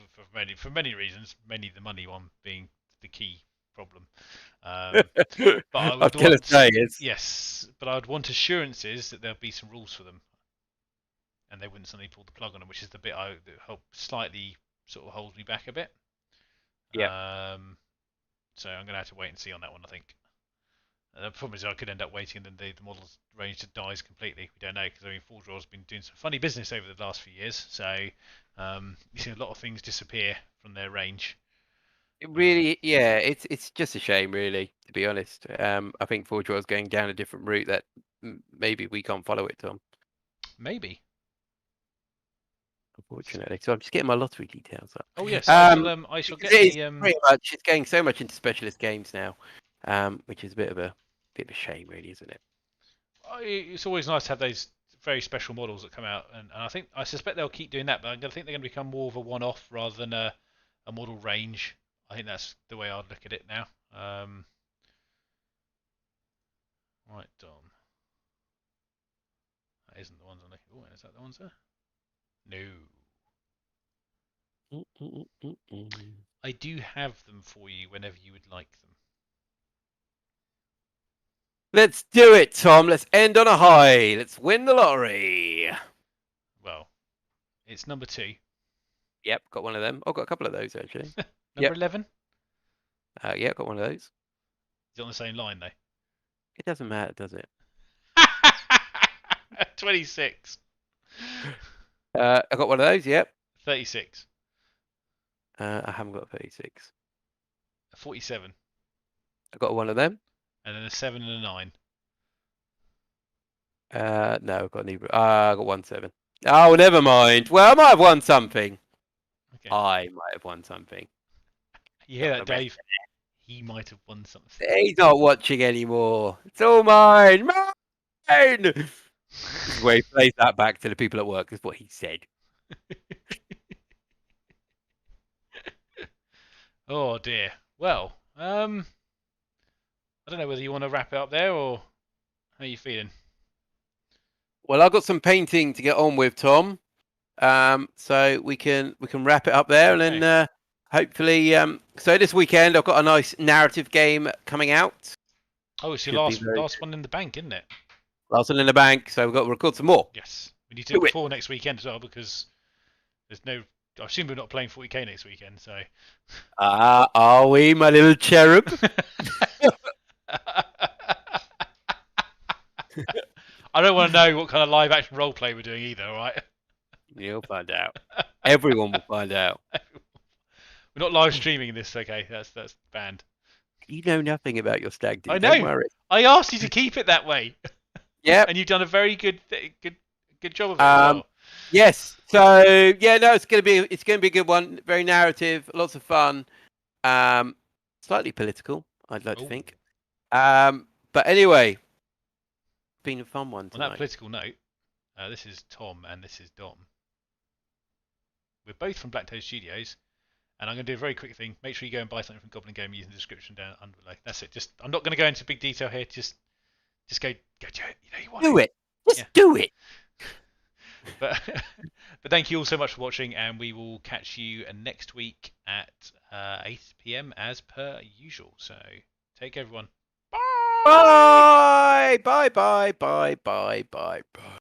For many reasons, mainly the money one being the key problem. But I would yes, but I would want assurances that there'll be some rules for them, and they wouldn't suddenly pull the plug on them, which is the bit that slightly sort of holds me back a bit. Yeah. So I'm gonna have to wait and see on that one, I think. The problem is I could end up waiting and then the model's range dies completely. We don't know because Forge World's been doing some funny business over the last few years. So you see a lot of things disappear from their range. It really, it's just a shame, really, to be honest. I think Forge World's going down a different route that maybe we can't follow it, Tom. Maybe. Unfortunately, so I'm just getting my lottery details up. Oh yes, I shall get the. Pretty much, it's going so much into specialist games now, which is a bit of a shame, really, isn't it? It's always nice to have those very special models that come out, and I suspect they'll keep doing that, but I think they're going to become more of a one-off rather than a model range. I think that's the way I'd look at it now. Right, Dom. That isn't the ones I'm looking for. Is that the ones there? No. I do have them for you whenever you would like them. Let's do it, Tom. Let's end on a high. Let's win the lottery. It's number 2. Yep, got one of them. I've got a couple of those actually. Number Yep. 11? Yeah, got one of those. Is it on the same line, though? It doesn't matter, does it? 26. I got one of those. Yep. 36. I haven't got 36. 47. I got one of them. And then a 7 and a 9. No, I've got neither. I got 1 7. Oh, never mind. Well, I might have won something. Okay. I might have won something. You hear that, Dave? He might have won something. He's not watching anymore. It's all mine. Mine! This is where he plays that back to the people at work. Is what he said. Oh dear. Well, I don't know whether you want to wrap it up there or how are you feeling? Well, I've got some painting to get on with, Tom. So we can wrap it up there, Okay. and then hopefully. So this weekend I've got a nice narrative game coming out. Oh, it's your last one in the bank, isn't it? Last one in the bank. So we've got to record some more. Yes. We need to do it before next weekend as well because there's no. I assume we're not playing 40k next weekend, so. Are we, my little cherub? I don't want to know what kind of live action role play we're doing either, all right? You'll find out. Everyone will find out. We're not live streaming this, okay? That's banned. You know nothing about your stag do. I know. Don't worry. I asked you to keep it that way. Yeah. And you've done a very good job of it as well. Yes. So yeah, no, it's gonna be a good one. Very narrative, lots of fun. Slightly political, I'd like to think. But anyway, been a fun one tonight. On that political note, this is Tom and this is Dom. We're both from Black Toad Studios, and I'm going to do a very quick thing. Make sure you go and buy something from Goblin Game using the description down under below. That's it. I'm not going to go into big detail here. Just go do it. You know you want do it. Just do it. But thank you all so much for watching, and we will catch you next week at 8 p.m. as per usual. So take care, everyone. Bye. Bye. Bye. Bye. Bye. Bye. Bye.